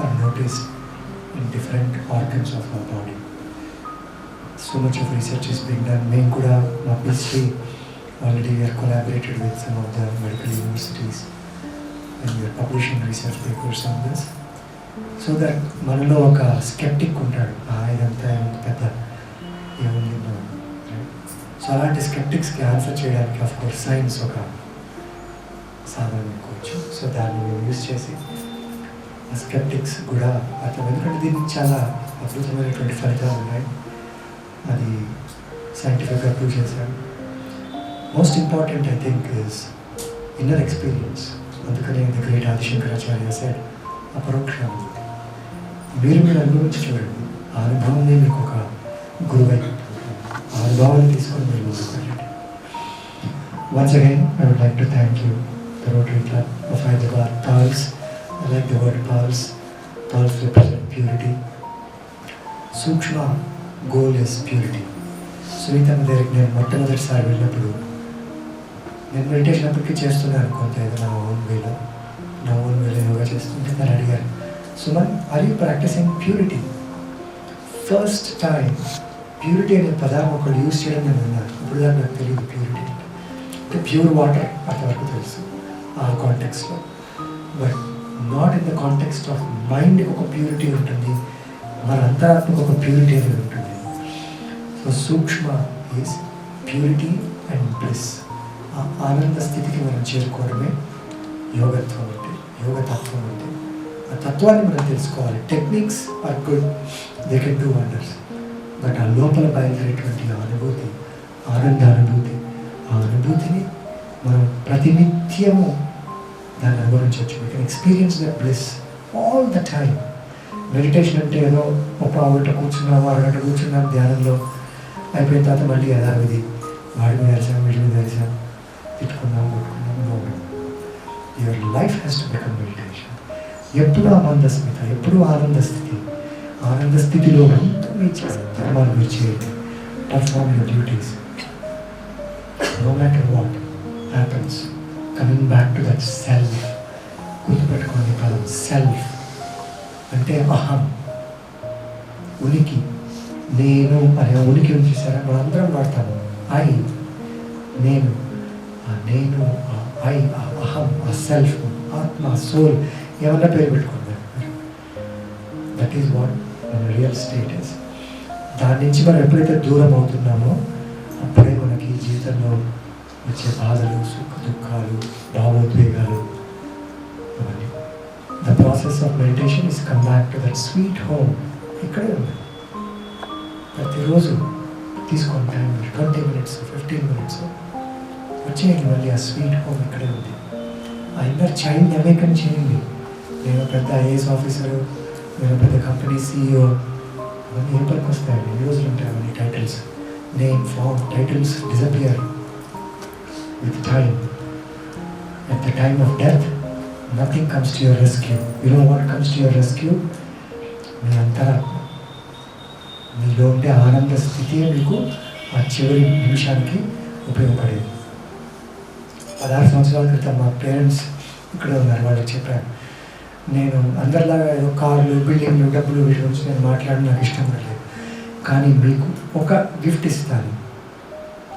are noticed in different organs of our body. So much of research is being done. మేము కూడా మా PhD already we are collaborated with some of the medical universities and we are publishing research papers on this. So that మనలో ఒక sceptic ఉంటాడు, ఇదంతా ఏముంది పెద్ద ఏముంది. సో అలాంటి స్కెప్టిక్స్కి ఆన్సర్ చేయడానికి ఆఫ్ కోర్స్ సైన్స్ ఒక సాధనం అనుకోవచ్చు. సో దాన్ని మేము యూజ్ చేసి స్కెప్టిక్స్ కూడా అర్థం, ఎందుకంటే దీనికి చాలా అద్భుతమైనటువంటి ఫలితాలు ఉన్నాయి. అది సైంటిఫిక్గా ప్రూవ్ చేశారు. Most important I think is inner experience. అందుకని ది గ్రేట్ ఆదిశంకరాచార్య సెడ్ అపరోక్షం. మీరు అనుభవించి చూడండి. ఆ అనుభవమే మీకు ఒక గురువై, ఆ అనుభవాన్ని తీసుకొని మీరు ముందుకెళ్ళండి. Once again, I would like to thank you, the Rotary Club of Hyderabad, Pulse. I like the word Pulse. Pulse represents purity. Sookshma goal is purity. సునీతమ్మ దగ్గరికి నేను మొట్టమొదటిసారి వెళ్ళినప్పుడు, నేను మెడిటేషన్ అప్పటికీ చేస్తున్నాను కొంత ఏదో నా ఓన్ వేలో యోగా చేస్తుంటే తను అడిగారు, Suman, are you practicing purity? First time purity అనే పదాన్ని ఒకళ్ళు యూజ్ చేయడం నేను విన్నాను. ఇప్పుడు దాకా నాకు తెలియదు ప్యూరిటీ అంటే ప్యూర్ వాటర్ అంతవరకు తెలుసు ఆ కాంటెక్స్లో, but not in the context of మైండ్కి ఒక ప్యూరిటీ ఉంటుంది, మన అంతరాత్మకు ఒక ప్యూరిటీ అనేది ఉంటుంది. సో సూక్ష్మ ఈజ్ ప్యూరిటీ అండ్ బ్లిస్. ఆ ఆనంద స్థితికి మనం చేరుకోవడమే యోగత్వం అంటే, యోగతత్వం అంటే. ఆ తత్వాన్ని మనం తెలుసుకోవాలి. Techniques are good, they can do wonders, but ఆ లోపల బయలుదేరేటువంటి అనుభూతి, ఆనంద అనుభూతి, ఆ అనుభూతిని మనం ప్రతినిత్యము దాన్ని అనుభవించవచ్చు. We can experience the bliss all the time. Meditation అంటే ఏదో ఒక గంట కూర్చున్నాము, అరగంట కూర్చున్నాం ధ్యానంలో, అయిపోయిన తర్వాత మళ్ళీ యథావిధి వాడి మీద తెలిసాం, వీడి మీద తెలిసాం, తిట్టుకున్నాం, కొట్టుకున్నాం. Your life has to become meditation. ఎప్పుడు ఆనందస్మిత, ఎప్పుడు ఆనంద స్థితి. ఆనంద స్థితిలో మీ ధర్మాలు మీరు చేయండి, perform your duties, no matter what happens, coming back to that self. గుర్తుపెట్టుకోండి పదం సెల్ఫ్ అంటే అహం, ఉనికి, నేను అనే ఉనికి ఉంది చూసారా, మనందరం వాడతాము. ఐ, నేను, ఆ నేను, ఆ ఐ, ఆ అహం, ఆ సెల్ఫ్, ఆత్మ, సోల్, ఏమన్నా పేరు పెట్టుకుంటారు. దట్ ఈస్ వాట్ మన రియల్ స్టేటస్. దాని నుంచి మనం ఎప్పుడైతే దూరం అవుతున్నామో అప్పుడే మనకి జీవితంలో వచ్చే బాధలు, సుఖ దుఃఖాలు, భావోద్వేగాలు అవన్నీ. The process of meditation is come back to that sweet home. ఇక్కడే ఉంది. ప్రతిరోజు తీసుకోండి టైం, 20 minutes, 15 minutes వచ్చేయండి మళ్ళీ. ఆ స్వీట్ హోమ్ ఇక్కడే ఉంది. ఆ ఇన్నర్ చైల్డ్ అవేకన్ చేయండి. నేను పెద్ద ఐఏఎస్ ఆఫీసరు, నేను పెద్ద కంపెనీ CEO, అవన్నీ ఏం పనికి వస్తాయండి? ఈ రోజులు ఉంటాయి అవన్నీ titles. Name, fame, titles disappear with time. At the time of death nothing comes to your rescue. You know what comes to your rescue? మీ అంతరాత్మ, మీలో ఉండే ఆనంద స్థితియే మీకు ఆ చివరి నిమిషానికి ఉపయోగపడేది. 16 సంవత్సరాల క్రితం మా పేరెంట్స్ ఇక్కడే ఉన్నారు, వాళ్ళకి చెప్పాను, నేను అందరిలాగా ఏదో కార్లు, బిల్డింగ్లు, డబ్బులు వీటి గురించి నేను మాట్లాడడం నాకు ఇష్టం లేదు, కానీ మీకు ఒక గిఫ్ట్ ఇస్తాను.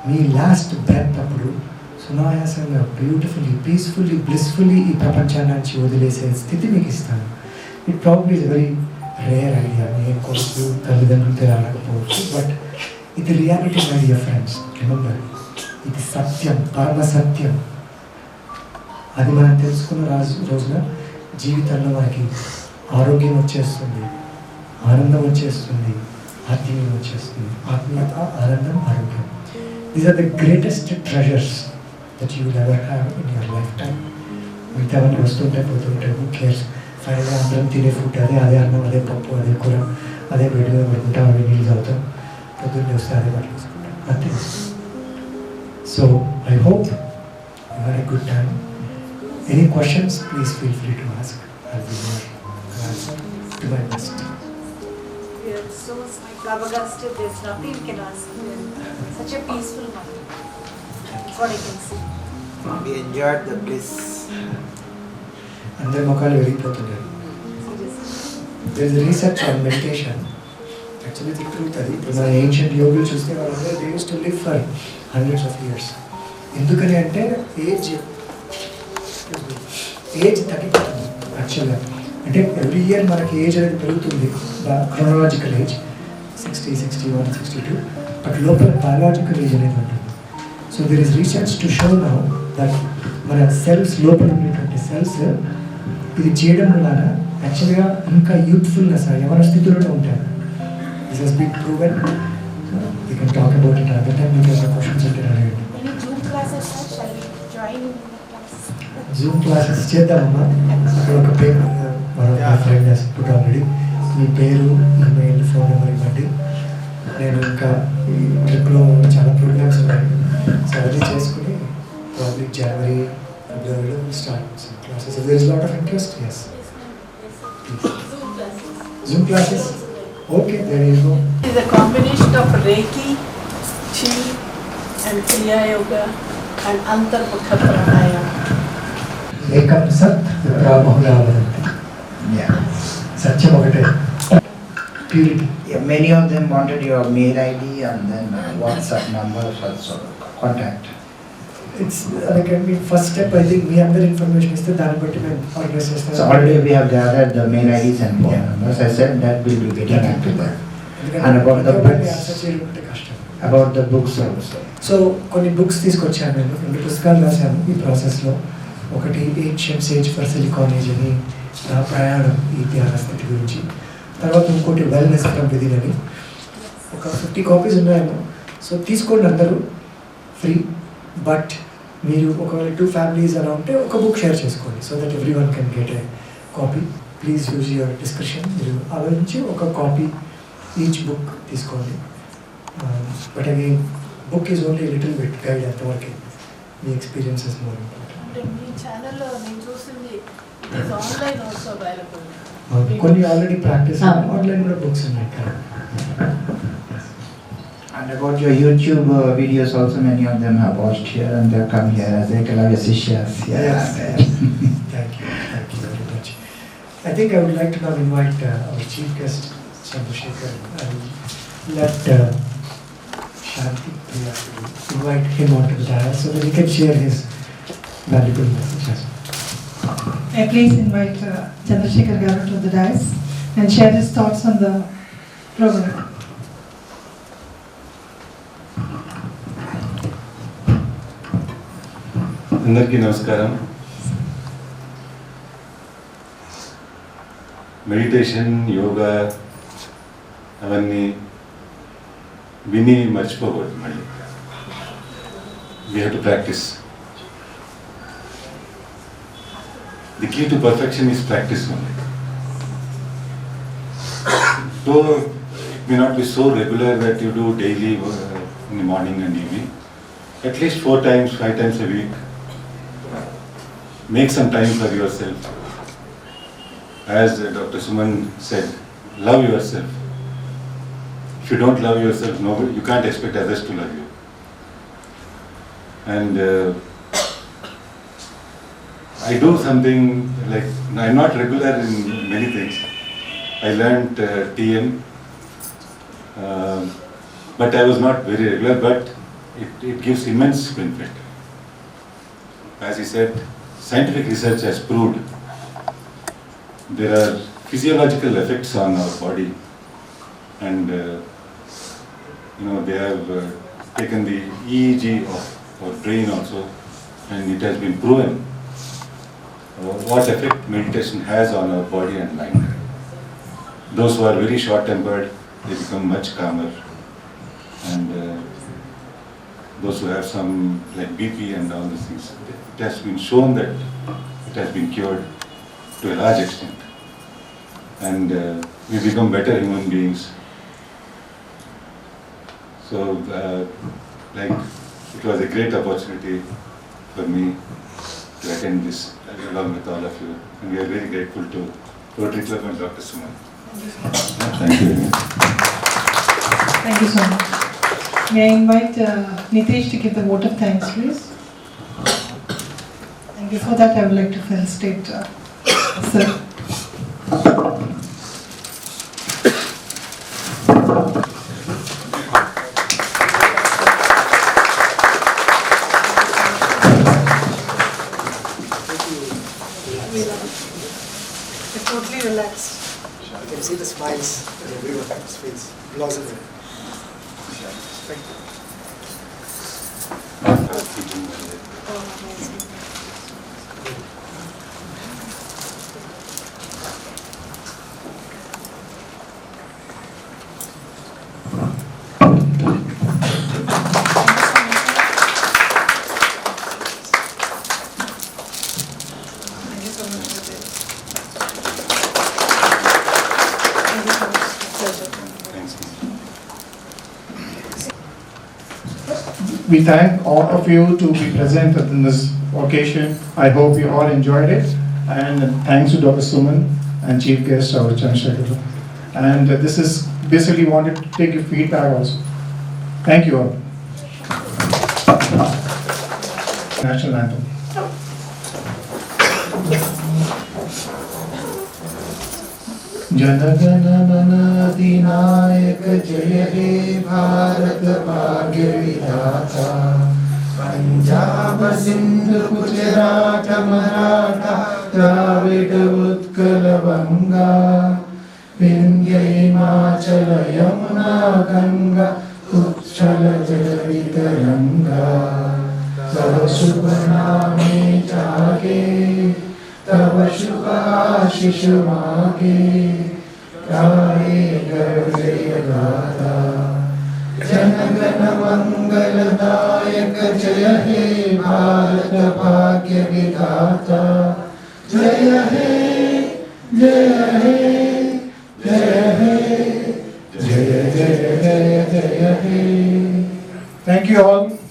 మీ లాస్ట్ బ్రెత్ అప్పుడు సునాయాసంగా, బ్యూటిఫుల్లీ, పీస్ఫుల్లీ, బ్లిస్ఫుల్లీ ఈ ప్రపంచాన్ని నుంచి వదిలేసే స్థితి మీకు ఇస్తాను. It probably is very rare idea. నేను కొడుకు తల్లిదండ్రులతో ఆడకపోవచ్చు, బట్ ఇది reality my dear friends. Remember, ఇది సత్యం, పరమ సత్యం. అది మనం తెలుసుకున్న రోజున జీవితంలో మనకి ఆరోగ్యం వచ్చేస్తుంది, ఆనందం వచ్చేస్తుంది, ఆత్మీయం వచ్చేస్తుంది. ఆత్మీయత, ఆనందం, ఆరోగ్యం, these are the greatest treasures that you will ever have in your lifetime. మిగతావన్నీ వస్తుంటాయి, పోతుంటాయి, హూ కేర్స్. ఫైనల్గా అందరం తినే ఫుడ్ అదే, అదే అన్నం, అదే పప్పు, అదే కూర, అదే వేడిగా పడుకుంటాం, అవి నీళ్ళు తాగుతాం, పొద్దున్నే వస్తే అదే పట్టు వేసుకుంటాం, అంతే. So I hope you had a good time. Any questions, please feel free to ask. I'll be here to answer to my best. We are so flabbergasted. There's nothing we can ask. Such a peaceful mind. That's what I can see. We enjoyed the bliss. అందరి ముఖాలు వెలిగిపోతున్నాయి. There is research on meditation. Actually, the truth అది ఇప్పుడు మన ancient యోగులు చూస్తే వాళ్ళందరూ they used to live for hundreds of years. ఎందుకని అంటే ఏజ్ తగ్గిపోతుంది యాక్చువల్గా. అంటే ఎవ్రీ ఇయర్ మనకి ఏజ్ అనేది పెరుగుతుంది, క్రోనలాజికల్ ఏజ్ 60, 61, 62, బట్ లోపల బయాలజికల్ ఏజ్ అనేది ఉంటుంది. So there is research to show now that మన సెల్స్, లోపల ఉండేటువంటి సెల్స్ ఇది చేయడం వలన యాక్చువల్గా ఇంకా యూత్ఫుల్నెస్, యవన స్థితిలోనే ఉంటారు. This has been proven. You can talk about it at the time. మీకు ఏమైనా క్వశ్చన్స్ ఉంటే అడగండి. జూమ్ క్లాసెస్ చేద్దామమ్మా. అక్కడ ఒక పేరు మన ఫ్రెండ్ పుట్ ఆల్రెడీ. మీ పేరు, ఈమెయిల్, ఫోన్ నెంబర్ ఇవ్వండి. నేను ఇంకా ఈ ట్రిప్లో చాలా ప్రోగ్రామ్స్ ఉన్నాయి, సో అవన్నీ చేసుకుని ప్రాబ్లీ జనవరి, ఫిబ్రవరిలో start classes. There is lot of interest. Yes, Zoom classes. Okay, there you go. It is a combination of Reiki, Chi and Kriya Yoga and Antarbukha Pranayama. ఏకం సత్ బహుళా వదంతి. సత్యం ఒకటే, purity. Yeah, many of them wanted your mail ID and then WhatsApp number also, contact. It's like, I mean, first step, I think మీ అందరి information ఇస్తే దాన్ని బట్టి మేము organise చేస్తాం. So already we have gathered the mail IDs and phone numbers. I said that will be getting active there. And about the books. Answer చేయడం అంటే కష్టం. About the books also. So కొన్ని books తీసుకొచ్చాను నేను, 2 పుస్తకాలు రాశాను ఈ ప్రాసెస్లో. ఒకటి 8 Chefs Age for Silicon Age అని, నా ప్రయాణం ఈ ధ్యాన స్థితి గురించి. తర్వాత ఇంకోటి వెల్నెస్ ఫ్రమ్ విదిన్ అని. ఒక 50 కాపీస్ ఉన్నాయేమో. సో తీసుకోండి అందరూ, ఫ్రీ. బట్ మీరు ఒకవేళ 2 ఫ్యామిలీస్ అలా ఉంటే ఒక బుక్ షేర్ చేసుకోండి, so that every one can get a copy. Please use your description. మీరు ఆలోచించి ఒక కాపీ ఈచ్ బుక్ తీసుకోండి. But again book is only little bit guide, అంతవరకే. మీ ఎక్స్పీరియన్స్ ఇస్ మోర్ ఇంపార్టెంట్. అంటే మీ ఛానల్లో నేను చూసింది it is online also available. కొన్ని ఆల్రెడీ ప్రాక్టీస్ ఆన్లైన్ కూడా బుక్స్ ఉన్నాయి కదా. And about your YouTube videos also, many of them have watched here and they have come here as Ekalavya Sishyas. Yes. Thank you very much. I think I would like to now invite our chief guest, Chandrasekhar, and let Shanti Priya invite him onto the dais so that he can share his valuable messages. I please invite Chandrasekhar Garu to the dais and share his thoughts on the program. అందరికీ నమస్కారం. Meditation, yoga అవన్నీ విని మర్చిపోకూడదు. మళ్ళీ we have to practise. The key to perfection is practice only. So it may not be so regular that you do daily in the morning and evening. At least 4 times, 5 times a week. Make some time for yourself. As Dr. Suman said, love yourself. If you don't love yourself, you can't expect others to love you. And I do something like, I'm not regular in many things. I learned TM, but I was not very regular, but it gives immense benefit. As he said, scientific research has proved there are physiological effects on our body, and they have taken the EEG of our brain also, and it has been proven what effect meditation has on our body and mind. Those who are very short-tempered, they become much calmer, and those who have some like BP and all these things, it has been shown that it has been cured to a large extent, and we become better human beings. So like it was a great opportunity for me to attend this along with all of you, and we are very grateful to Rotary Club and Dr. Suman. Thank you very much. Thank you so much. May I invite Nitesh to give the vote of thanks, please? And before that, I would like to felicitate Sir. You're totally relaxed. You can see the smiles in everyone's face, blossoming. Thank you. We thank all of you to be present in this occasion. I hope you all enjoyed it. And thanks to Dr. Suman and Chief Guest, our Chandrasekhar. And this is basically wanted to take your feedback also. Thank you all. National Anthem. जनगण मन अधिनायक जय हे भारत भाग्य विधाता पंजाब सिंध गुजरात मराठा द्राविड उत्कल बंगा विंध्य हिमाचल यमुना गंगा उच्छल जलवितरंगा तव शुभ नामे जागे तव शुभ आशीष मागे गाए गर्जय गाथा जनगण मंगलदायक जय हे भारत भाग्य विधाता जय हे जय हे जय हे जय जय जय जय हे. Thank you all.